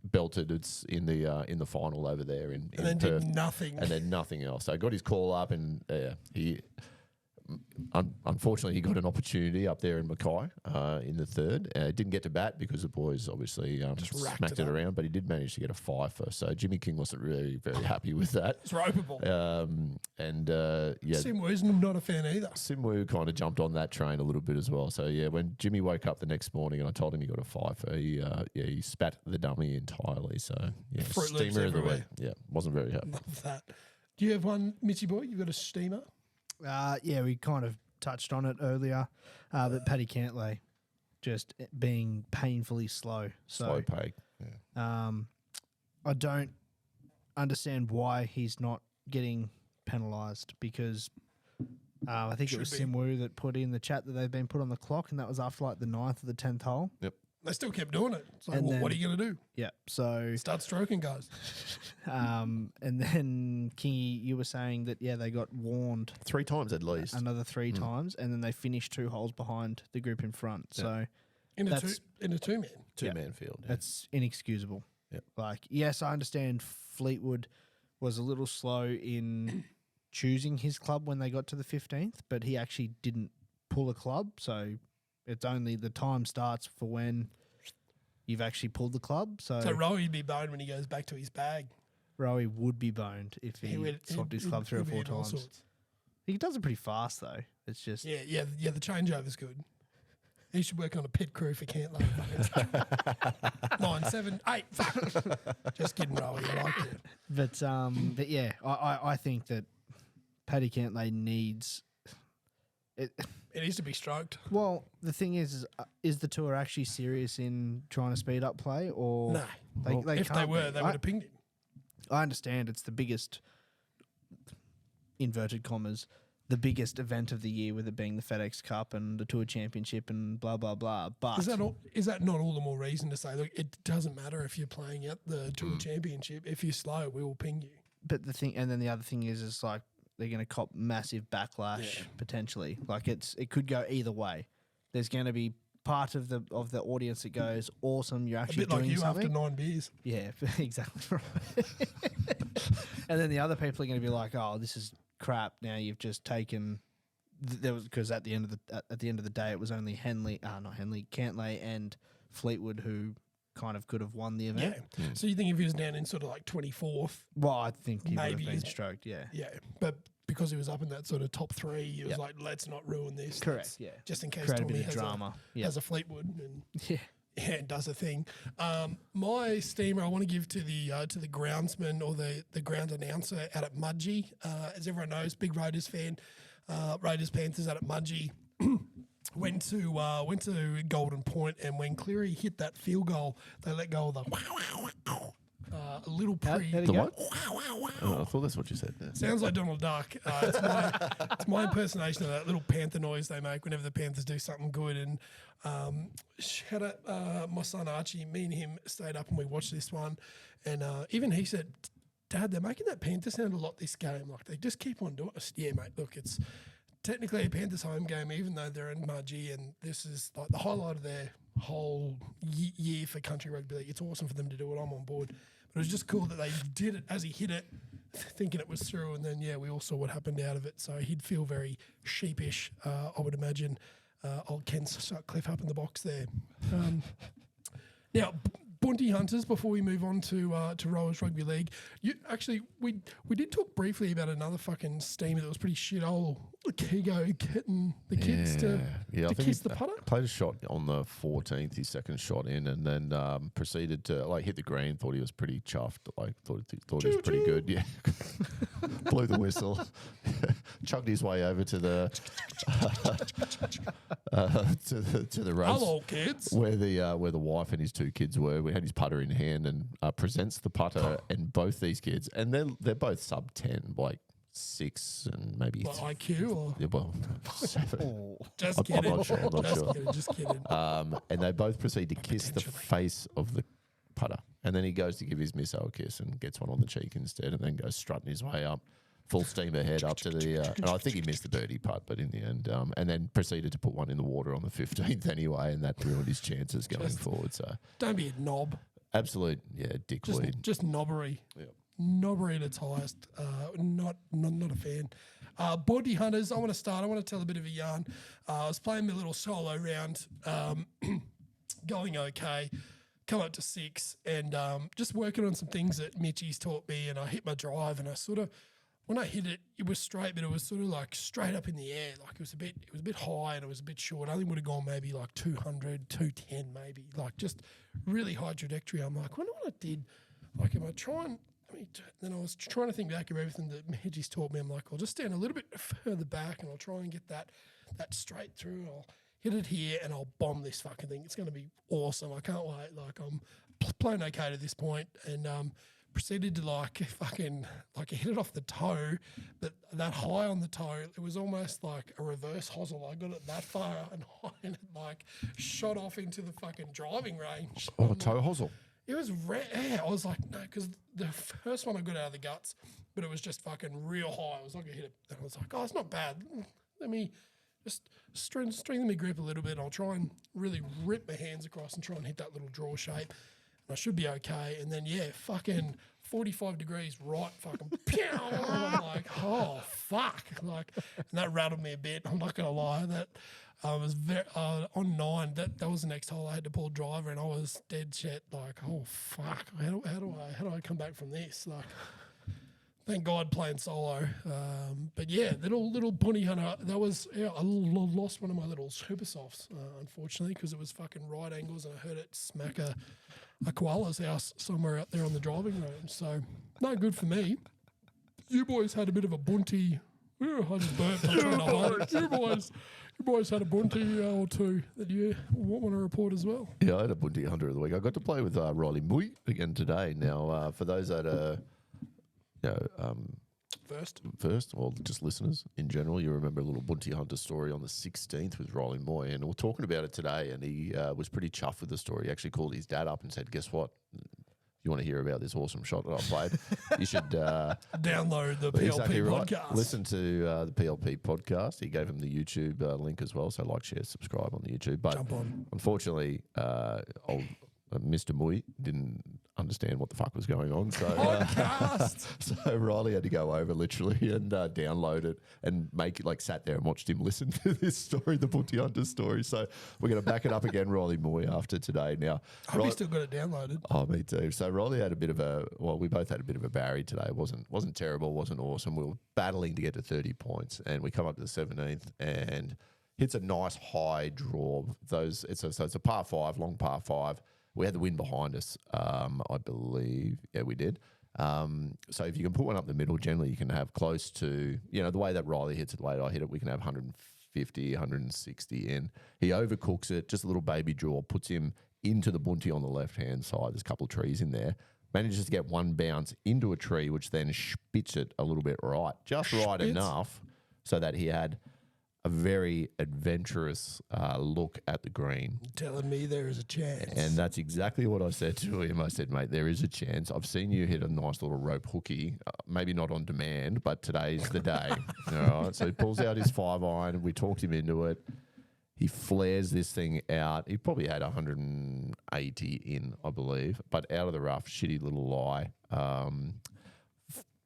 belted it in the final over there in And then Perth, did nothing. and then nothing else. So got his call up, and he. Unfortunately, he got an opportunity up there in Mackay in the third. Didn't get to bat because the boys obviously smacked it around, but he did manage to get a fifer. So Jimmy King wasn't really very happy with that. It's ropeable. Simwoo's not a fan either. Simwoo kind of jumped on that train a little bit as well. So yeah, when Jimmy woke up the next morning and I told him he got a fifer, he spat the dummy entirely. So yeah, Fruit Loops steamer of the week. everywhere. Yeah, wasn't very happy. Love that. Do you have one, Mitchy boy? You've got a steamer? We kind of touched on it earlier, but Paddy Cantlay just being painfully slow. Slow pay. Yeah. I don't understand why he's not getting penalised because I think it was Simwoo that put in the chat that they've been put on the clock, and that was after like the 9th or the 10th hole. Yep. They still kept doing it. It's like, And then- what are you going to do? Yeah, so Start stroking, guys. and then Kingy, you were saying that they got warned 3 times at least. another 3 times, and then they finished 2 holes behind the group in front. So In a That's- two-man. Two-man field. Yeah. that's inexcusable. Yep. Like, yes, I understand Fleetwood was a little slow in choosing his club when they got to the 15th, but he actually didn't pull a club. So it's only the time starts for when you've actually pulled the club. So Rowie would be boned when he goes back to his bag. Rowie would be boned if he swapped his club 3 or 4 he'd be in all times. sorts. He does it pretty fast, though. It's just... Yeah, the changeover's good. He should work on a pit crew for Cantlay. 9, 7, 8. Fuck. Just kidding, Rowie. I liked it. But yeah, I think that Paddy Cantlay needs... It needs to be stroked. Well, the thing is the tour actually serious in trying to speed up play, or No. If they can't were, be? they would have pinged him. I understand it's the biggest, inverted commas, the biggest event of the year, with it being the FedEx Cup and the Tour Championship and blah blah blah. But Is that not all the more reason to say, look, it doesn't matter if you're playing at the Tour Championship. If you're slow, we will ping you. But the thing, and then the other thing is like they're going to cop massive backlash potentially. Like it could go either way. There's going to be part of the audience that goes, awesome, you're A actually bit like doing you something. after 9 beers. Yeah, exactly right. And then the other people are going to be like, "Oh, this is crap." Now you've just taken there was because at the end of the day it was only Cantlay and Fleetwood, who kind of could have won the Yeah. event. So you think if he was down in sort of like 24th, Well, I think he would Maybe have been he's- stroked, yeah. yeah, but because he was up in that sort of top 3, he was Yep. like, let's not ruin this. Correct, Let's- yeah. Just in case Create a Tommy bit of has drama. Yeah. has a Fleetwood and Yeah. yeah, does a thing. My steamer I want to give to the groundsman or the ground announcer out at Mudgee. As everyone knows, big Raiders fan. Raiders Panthers out at Mudgee. Went to Golden Point, and when Cleary hit that field goal, they let go of the a little How'd pre. it The go? what? Oh, I thought that's what you said. Yeah. Sounds like Donald Duck. It's my impersonation of that little panther noise they make whenever the Panthers do something good. And shout out my son Archie. Me and him stayed up and we watched this one. And even he said, Dad, they're making that Panther sound a lot this game. Like, they just keep on doing it. Yeah, mate, look, it's technically a Panthers home game, even though they're in Mudgee. And this is like the highlight of their whole year for country rugby league. It's awesome for them to do it. I'm on board. But it was just cool that they did it as he hit it, thinking it was through, and then, yeah, we all saw what happened out of it. So he'd feel very sheepish, I would imagine. Old Ken Sutcliffe up in the box there. Now, Boonti Hunters, before we move on to Rowers Rugby League, we did talk briefly about another fucking steamer that was pretty shit. Old Kigo getting the kids to I think kiss he the putter. played a shot on the 14th, his second shot in, and then proceeded to hit the green. Thought he was pretty chuffed. Thought he was pretty good. Yeah, blew the whistle, chugged his way over to the to the race. Hello, kids. Where the wife and his 2 kids were. We had his putter in hand and presents the putter, and both these kids, and they're both sub 10, like 6 and maybe What, IQ or yeah, well, 7. just I'm kidding? not sure, I'm not just sure. kidding. Just kidding. And they both proceed to kiss the Potentially. face of the putter, and then he goes to give his misso a kiss and gets one on the cheek instead, and then goes strutting his way up. Full steam ahead up to the, and I think he missed the birdie putt, but in the end, and then proceeded to put one in the water on the 15th anyway, and that ruined his chances going forward. So Don't be a knob. absolute, dickweed. Just knobbery. Yep. Knobbery at its highest. Not a fan. Boonti Hunters, I want to start. I want to tell a bit of a yarn. I was playing my little solo round, going okay. Come up to 6 and just working on some things that Mitchie's taught me, and I hit my drive, and I sort of, when I hit it, it was straight, but it was sort of like straight up in the air. Like it was a bit high and it was a bit short. I think would have gone maybe like 200, 210 maybe. Like just really high trajectory. I'm like, I wonder what I did. Like, am I trying? Then I was trying to think back of everything that Mitchie's taught me. I'm like, I'll just stand a little bit further back and I'll try and get that straight through. I'll hit it here and I'll bomb this fucking thing. It's going to be awesome. I can't wait. Like I'm playing okay to this point, and proceeded to hit it off the toe, but that high on the toe, it was almost like a reverse hosel. I got it that far and high, and it like shot off into the fucking driving range. Oh, toe hosel. It was yeah, I was like, no, because the first one I got out of the guts, but it was just fucking real high. I was like, I hit it, and I was like, oh, it's not bad. Let me just strengthen my grip a little bit. I'll try and really rip my hands across and try and hit that little draw shape. I should be okay. And then, yeah, fucking 45 degrees right, fucking pew. I'm like, oh, fuck. Like, and that rattled me a bit. I'm not going to lie. That I was on 9. That was the next hole. I had to pull driver, and I was dead shit. Like, oh, fuck. How do I come back from this? Like, thank God playing solo. But yeah, little Boonti Hunter, that was, yeah, I lost one of my little super softs, unfortunately, because it was fucking right angles, and I heard it smack a koala's house somewhere out there on the driving range. So, no good for me. You boys had a bit of a Boonti. I just burped. I'm trying to hide it. You boys had a Boonti or 2 that you want to report as well. Yeah, I had a Boonti Hunter of the week. I got to play with Riley Mui again today. Now, for those that are, first, or just listeners in general, you remember a little Boonti Hunter story on the 16th with Riley Moy, and we're talking about it today, and he was pretty chuffed with the story. He actually called his dad up and said, guess what? You want to hear about this awesome shot that I played? You should download the PLP exactly right. podcast. Listen to the PLP podcast. He gave him the YouTube link as well, so like, share, subscribe on the YouTube. But Jump on. unfortunately, old Mr. Mui didn't understand what the fuck was going on. So, Podcast. so Riley had to go over literally and download it and make it like sat there and watched him listen to this story, the Boonti Hunter story. So we're going to back it up again, Riley Moy, after today. Now, I hope you still got it downloaded. Oh, me too. So Riley had a bit of we both had a bit of a Barry today. It wasn't terrible, wasn't awesome. We were battling to get to 30 points, and we come up to the 17th and hits a nice high draw. It's a par 5, long par 5. We had the wind behind us, I believe. Yeah, we did. So if you can put one up the middle, generally you can have close to, the way that Riley hits it, the way that I hit it, we can have 150, 160 in. He overcooks it, just a little baby draw, puts him into the bunty on the left-hand side. There's a couple of trees in there. Manages to get one bounce into a tree, which then spits it a little bit right, just right enough so that he had a very adventurous look at the green. Telling me there is a chance. And that's exactly what I said to him. I said, mate, there is a chance. I've seen you hit a nice little rope hooky, maybe not on demand, but today's the day. All right. So he pulls out his 5-iron. We talked him into it. He flares this thing out. He probably had 180 in, I believe, but out of the rough, shitty little lie.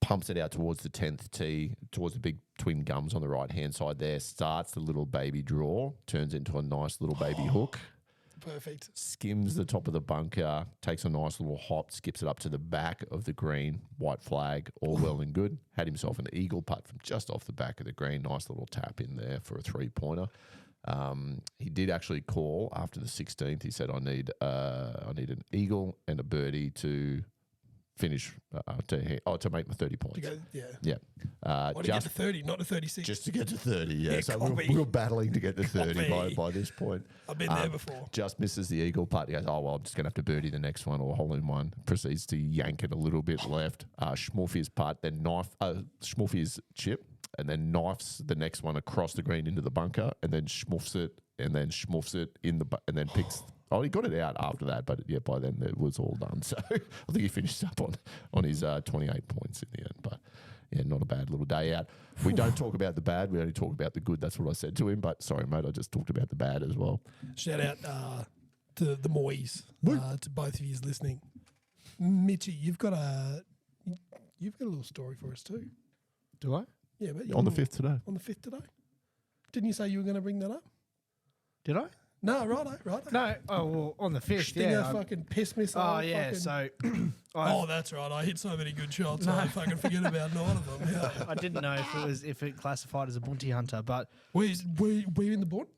Pumps it out towards the 10th tee, towards the big twin gums on the right-hand side there, starts the little baby draw, turns into a nice little baby hook. Perfect. Skims the top of the bunker, takes a nice little hop, skips it up to the back of the green, white flag, all well and good. Had himself an eagle putt from just off the back of the green, nice little tap in there for a 3-pointer. He did actually call after the 16th. He said, I need an eagle and a birdie to finish to make my 30 points. Yeah. To get to 30, not to 36. Just to get to 30, yeah. Yeah, So we were battling to get to 30 by this point. I've been there before. Just misses the eagle putt. He goes, oh, well, I'm just going to have to birdie the next one or hole in one. Proceeds to yank it a little bit left. Schmorfier's putt, then Schmorfier's chip, and then knifes the next one across the green into the bunker, and then schmuffs it, and then schmuffs it and then picks. Oh, he got it out after that, but yeah, by then it was all done. So I think he finished up on his 28 points in the end. But yeah, not a bad little day out. We don't talk about the bad. We only talk about the good. That's what I said to him. But sorry, mate, I just talked about the bad as well. Shout out to the Moys, to both of you listening. Mitchy, you've got a little story for us too. Do I? Yeah, but On the 5th today. On the 5th today. Didn't you say you were going to bring that up? Did I? No, righto. No, well, on the 5th, Stinger fucking piss missile. Oh, yeah, so... that's right. I hit so many good shots, I fucking forget about 9 of them. Yeah. I didn't know if it classified as a Boonti Hunter, but... Were you in the bunt?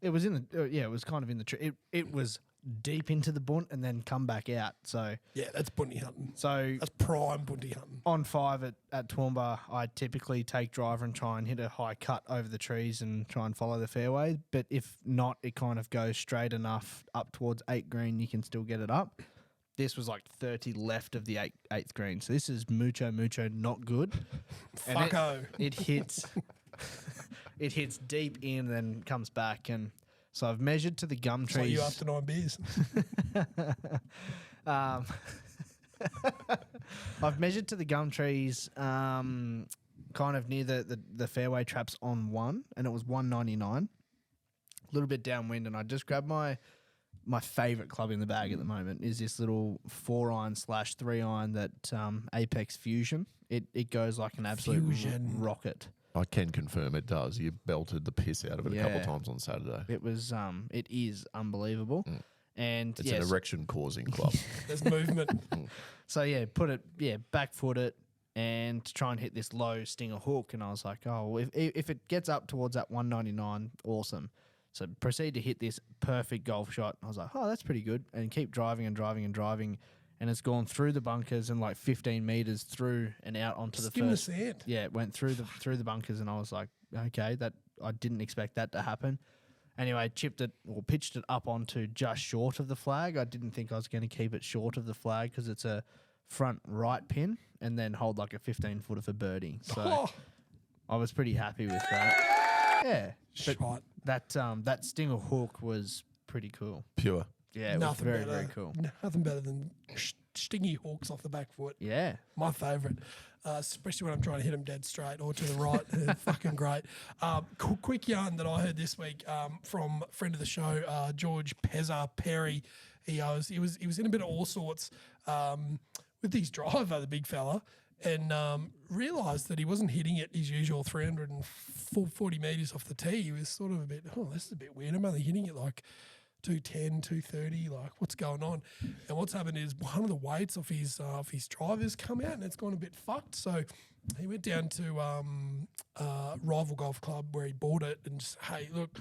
It was in the... it was kind of in the tree. It was deep into the bunt and then come back out, so... Yeah, that's bunty hunting. So... That's prime bunty hunting. On 5 at Toowoomba, I typically take driver and try and hit a high cut over the trees and try and follow the fairway. But if not, it kind of goes straight enough up towards 8 green, you can still get it up. This was like 30 left of the 8th green. So this is mucho not good. Fucko. It hits... it hits deep in and then comes back. And so I've measured to the gum trees. So you after 9 beers. I've measured to the gum trees, kind of near the fairway traps on 1, and it was 199. A little bit downwind, and I just grabbed my favourite club in the bag at the moment is this little 4-iron / 3-iron that Apex Fusion. It goes like an absolute rocket. I can confirm it does. You belted the piss out of it a couple of times on Saturday. It was it is unbelievable. And it's an erection causing club. There's movement. So back foot it and try and hit this low stinger hook. And I was like, oh, if it gets up towards that 199, awesome. So proceed to hit this perfect golf shot. I was like, oh, that's pretty good. And keep driving and driving and driving. And it's gone through the bunkers and like 15 meters through and out onto the first. The sand. Yeah, it went through the bunkers, and I was like, okay, that I didn't expect that to happen. Anyway, pitched it up onto just short of the flag. I didn't think I was going to keep it short of the flag because it's a front right pin, and then hold like a 15-footer for birdie. So I was pretty happy with that. Yeah, shot. That stinger hook was pretty cool. Pure. Yeah, it was very, very cool. Nothing better than stingy hooks off the back foot. Yeah. My favourite, especially when I'm trying to hit them dead straight or to the right. They're fucking great. Quick yarn that I heard this week from friend of the show, George Pezza Perry. he was in a bit of all sorts with his driver, the big fella, and realised that he wasn't hitting it his usual 340 metres off the tee. He was sort of a bit, this is a bit weird. I'm only hitting it like 210, 230, like what's going on? And what's happened is one of the weights of his drivers come out and it's gone a bit fucked. So he went down to Rival Golf Club where he bought it and just, hey, look,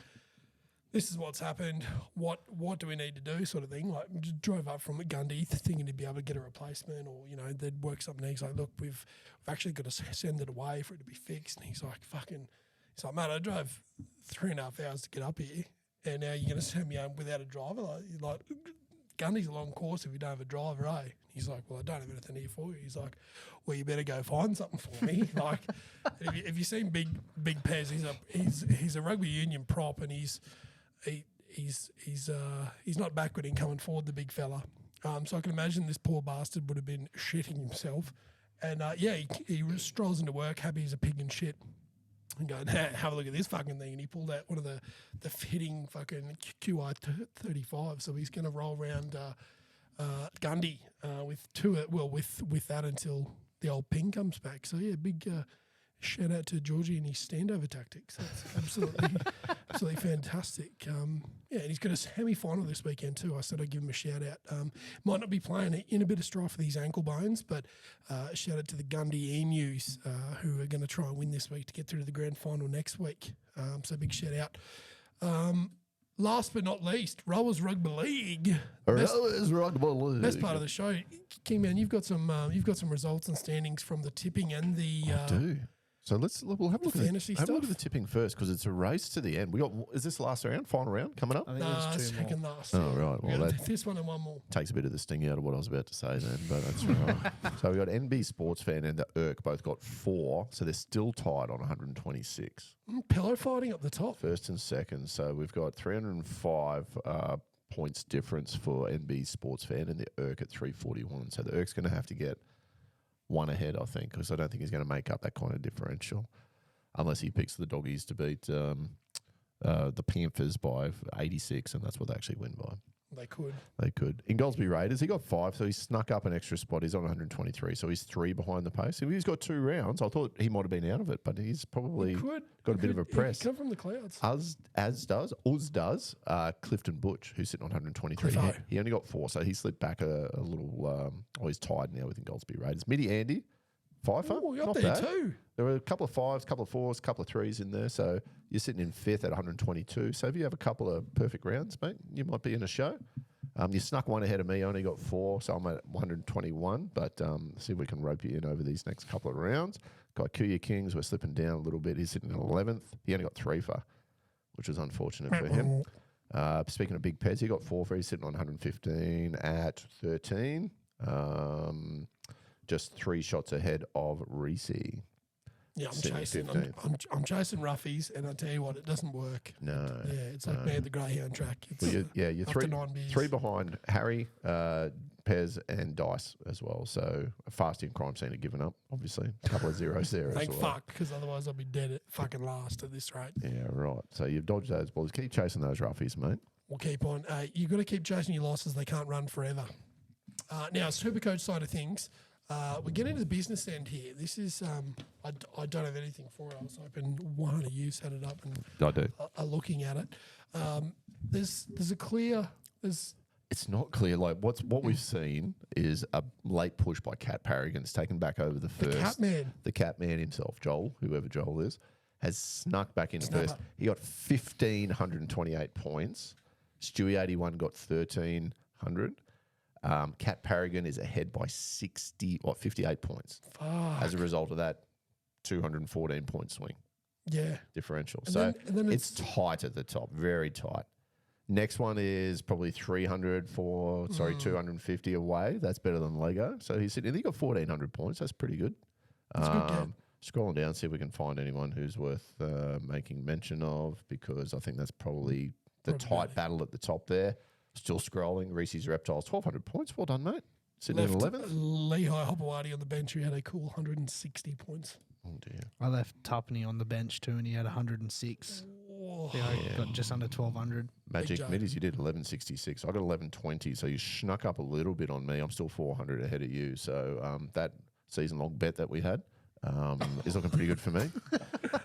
this is what's happened. What do we need to do, sort of thing? Like, just drove up from Gundy thinking he'd be able to get a replacement, or they'd work something. He's like, look, we've actually got to send it away for it to be fixed. And he's like, mate, I drove 3.5 hours to get up here, and now you're going to send me home without a driver? Like Gundy's a long course if you don't have a driver, eh? He's like, well, I don't have anything here for you. He's like, well, you better go find something for me. Like, if you've seen Big Pez, he's a rugby union prop, and he's not backward in coming forward, the big fella. So I can imagine this poor bastard would have been shitting himself. And he strolls into work happy as a pig in shit. And going, have a look at this fucking thing. And he pulled out one of the fitting fucking QI 35. So he's going to roll around Gundy with that until the old ping comes back. So yeah, big shout out to Georgie and his standover tactics. That's absolutely fantastic. And he's got a semi-final this weekend too. I said I'd give him a shout out. Might not be playing in a bit of strife for these ankle bones, but shout out to the Gundy Emus who are going to try and win this week to get through to the grand final next week. So big shout out. Last but not least, Rowers Rugby League. Rowers Rugby League. Best part of the show, Kingman. You've got some results and standings from the tipping and the. I do. So we'll have a look at fantasy have a look stuff. at the tipping first, because it's a race to the end. Is this last round, final round coming up? I think there's two more. Second last. Oh, right. Well, that this one and one more. takes a bit of the sting out of what I was about to say then, but that's right. So we got NB Sports Fan and the ERC both got 4, so they're still tied on 126. Pillow fighting up the top. First and second. So we've got 305 points difference for NB Sports Fan and the ERC at 341. So the ERC's going to have to get one ahead, I think, because I don't think he's going to make up that kind of differential unless he picks the Doggies to beat the Panthers by 86, and that's what they actually win by. They could. In Goldsby Raiders, he got 5, so he snuck up an extra spot. He's on 123, so he's 3 behind the pace. If he's got 2 rounds, I thought he might have been out of it, but he's probably got a bit of a press. He could come from the clouds. Uz does Clifton Butch, who's sitting on 123. He only got 4, so he slipped back a little. He's tied now with Goldsby Raiders. Mitty Andy, 5. You're up there too. There were a couple of 5s, couple of 4s, couple of 3s in there, so you're sitting in 5th at 122. So if you have a couple of perfect rounds, mate, you might be in a show. You snuck one ahead of me. I only got 4, so I'm at 121. But see if we can rope you in over these next couple of rounds. Got Kuya Kings. We're slipping down a little bit. He's sitting in 11th. He only got 3 for, which was unfortunate for him. Speaking of Big Pez, he got 4 for. He's sitting on 115 at 13. Just 3 shots ahead of Reesy. Yeah, I'm chasing roughies, and I tell you what, it doesn't work. No. Yeah, it's like me at the Greyhound track. It's you're 3 behind Harry, Pez, and Dice as well. So a Fasty and Crime Scene have given up, obviously. A couple of zeros there Thank as well. fuck, because otherwise I'll be dead at fucking last at this rate. Yeah, right. So you've dodged those balls. Keep chasing those roughies, mate. We'll keep on. You've got to keep chasing your losses. They can't run forever. Now, Supercoach side of things, we get into the business end here. This is, I don't have anything for it. I was hoping one of you set it up and I do. Are looking at it. There's a clear. It's not clear. Like what we've seen is a late push by Cat Parrigan. It's taken back over the first. The Cat Man himself, Joel, whoever Joel is, has snuck back into first. He got 1,528 points. Stewie 81 got 1,300. Cat Parrigan is ahead by 58 points. Fuck. As a result of that 214 point swing. Yeah. Differential. And then it's tight at the top, very tight. Next one is probably 250 away. That's better than Lego. So he got 1,400 points. That's pretty good. That's good. Scrolling down, see if we can find anyone who's worth making mention of, because I think that's probably the tight battle at the top there. Still scrolling. Reese's Reptiles, 1,200 points. Well done, mate. Sitting in 11th. Lehigh Hopewadi on the bench, who had a cool 160 points. Oh, dear. I left Tuppenny on the bench too, and he had 106. Oh, Oh, Yeah, I got just under 1,200. Magic joke. Middies, you did 1166. I got 1120, so you snuck up a little bit on me. I'm still 400 ahead of you. So that season-long bet that we had is looking pretty good for me.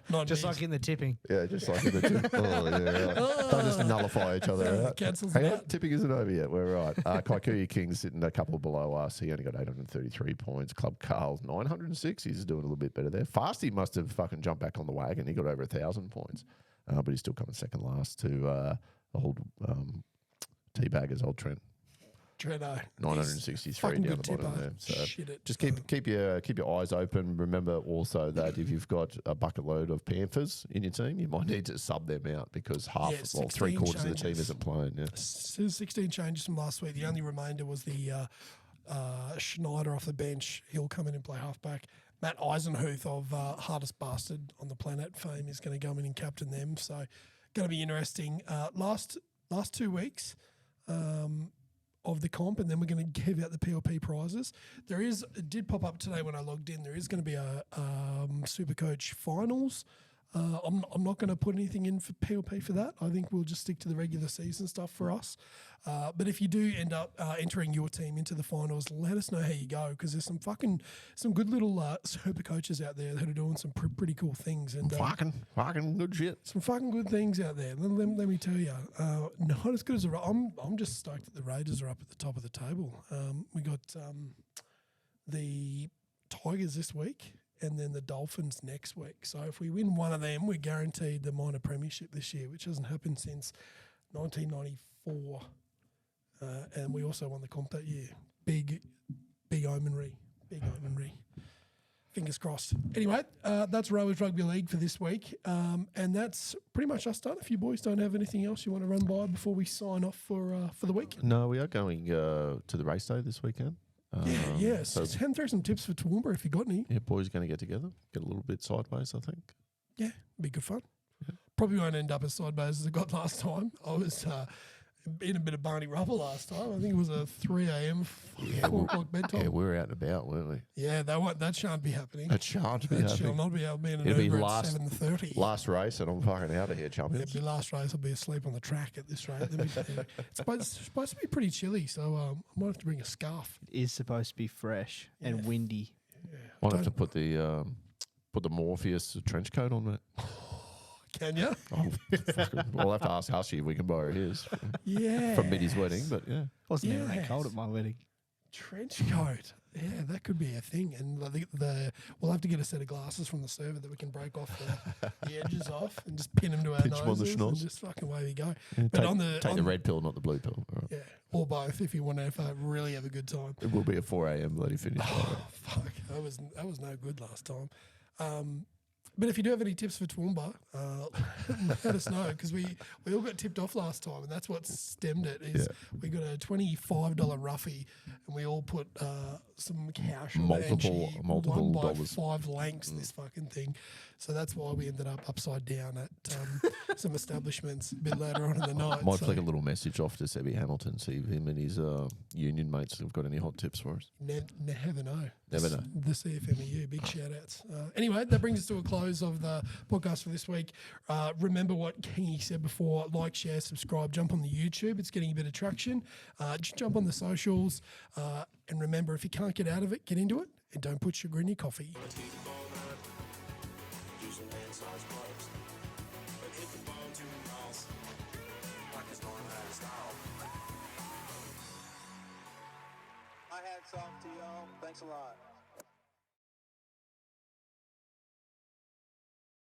not Just me. like in the tipping. Yeah, just like in the tip. Oh, yeah, right. Don't just nullify each other out. Cancels Hang on, that. tipping isn't over yet. We're right. Kaikuya King's sitting a couple below us. He only got 833 points. Club Carl's 906. He's doing a little bit better there. Fasty must have fucking jumped back on the wagon. He got over 1,000 points. But he's still coming second last to the old teabaggers, old Trent. Treno. 963 Fucking down the good bottom tipper. there. So Shit it. just keep your eyes open. Remember also that if you've got a bucket load of Panthers in your team, you might need to sub them out because Yeah, 16 3/4 of the team changes. isn't playing. Yeah. 16 changes from last week. The only remainder was the Schneider off the bench. He'll come in and play halfback. Matt Eisenhuth of Hardest Bastard on the Planet fame is going to go in and captain them. So going to be interesting. Last 2 weeks of the comp, and then we're going to give out the PLP prizes. It did pop up today when I logged in. There is going to be a Supercoach finals. I'm not going to put anything in for PLP for that. I think we'll just stick to the regular season stuff for us. But if you do end up entering your team into the finals, let us know how you go, because there's some good little super coaches out there that are doing some pretty cool things, and Fucking good shit. some fucking good things out there. Let me tell you, not as good as I'm just stoked that the Raiders are up at the top of the table. We got the Tigers this week, and then the Dolphins next week. So if we win one of them, we're guaranteed the minor premiership this year, which hasn't happened since 1994. And we also won the comp that year. Big omenry. Fingers crossed. Anyway, that's Rowers Rugby League for this week. And that's pretty much us done. If you boys don't have anything else you want to run by before we sign off for the week. No, we are going to the race day this weekend. So send through some tips for Toowoomba if you got any. Yeah, boys are going to get together, get a little bit sideways, I think. Yeah, be good fun. Probably won't end up as sideways as I got last time. I was in a bit of Barney Rubble last time. I think it was a 3 a.m., 4 o'clock bedtime. Yeah, we were out and about, weren't we? Yeah, that shan't be happening. That shan't be That shall happening. not be able to be in an It'll be Uber last- at 7:30. Last race, and I'm fucking out of here, champions. It'll be last race. I'll be asleep on the track at this rate. Let me tell you. It's supposed to be pretty chilly, so I might have to bring a scarf. It is supposed to be fresh and windy. Might have to put the Morpheus trench coat on, mate. Can you? Oh, we'll have to ask Hushy if we can borrow his Yeah. from Mitty's wedding, but yeah. Wasn't even that Yes. cold at my wedding. Trench coat. Yeah, that could be a thing. And we'll have to get a set of glasses from the server that we can break off the edges off and just pin them to our Pinch 'em on the noses and schnoz. just fucking away we go. Yeah, But take the red pill, not the blue pill. All right. Yeah, or both if you want to really have a good time. It will be a 4 a.m. bloody finish. Oh, fuck, that was no good last time. But if you do have any tips for Toowoomba, let us know, because we all got tipped off last time, and that's what stemmed it. We got a $25 roughie, and we all put some cash on it, and she Multiple won by dollars. 5 lengths. This fucking thing. So that's why we ended up upside down at some establishments a bit later on in the night. Might So flick a little message off to Sebby Hamilton, see if him and his union mates have got any hot tips for us. never know. Never know. The CFMEU, big shout outs. Anyway, that brings us to a close of the podcast for this week. Remember what Kingi said before: like, share, subscribe, jump on the YouTube. It's getting a bit of traction. Just jump on the socials. And remember, if you can't get out of it, get into it, and don't put sugar in your coffee. My hat's off to y'all. Thanks a lot.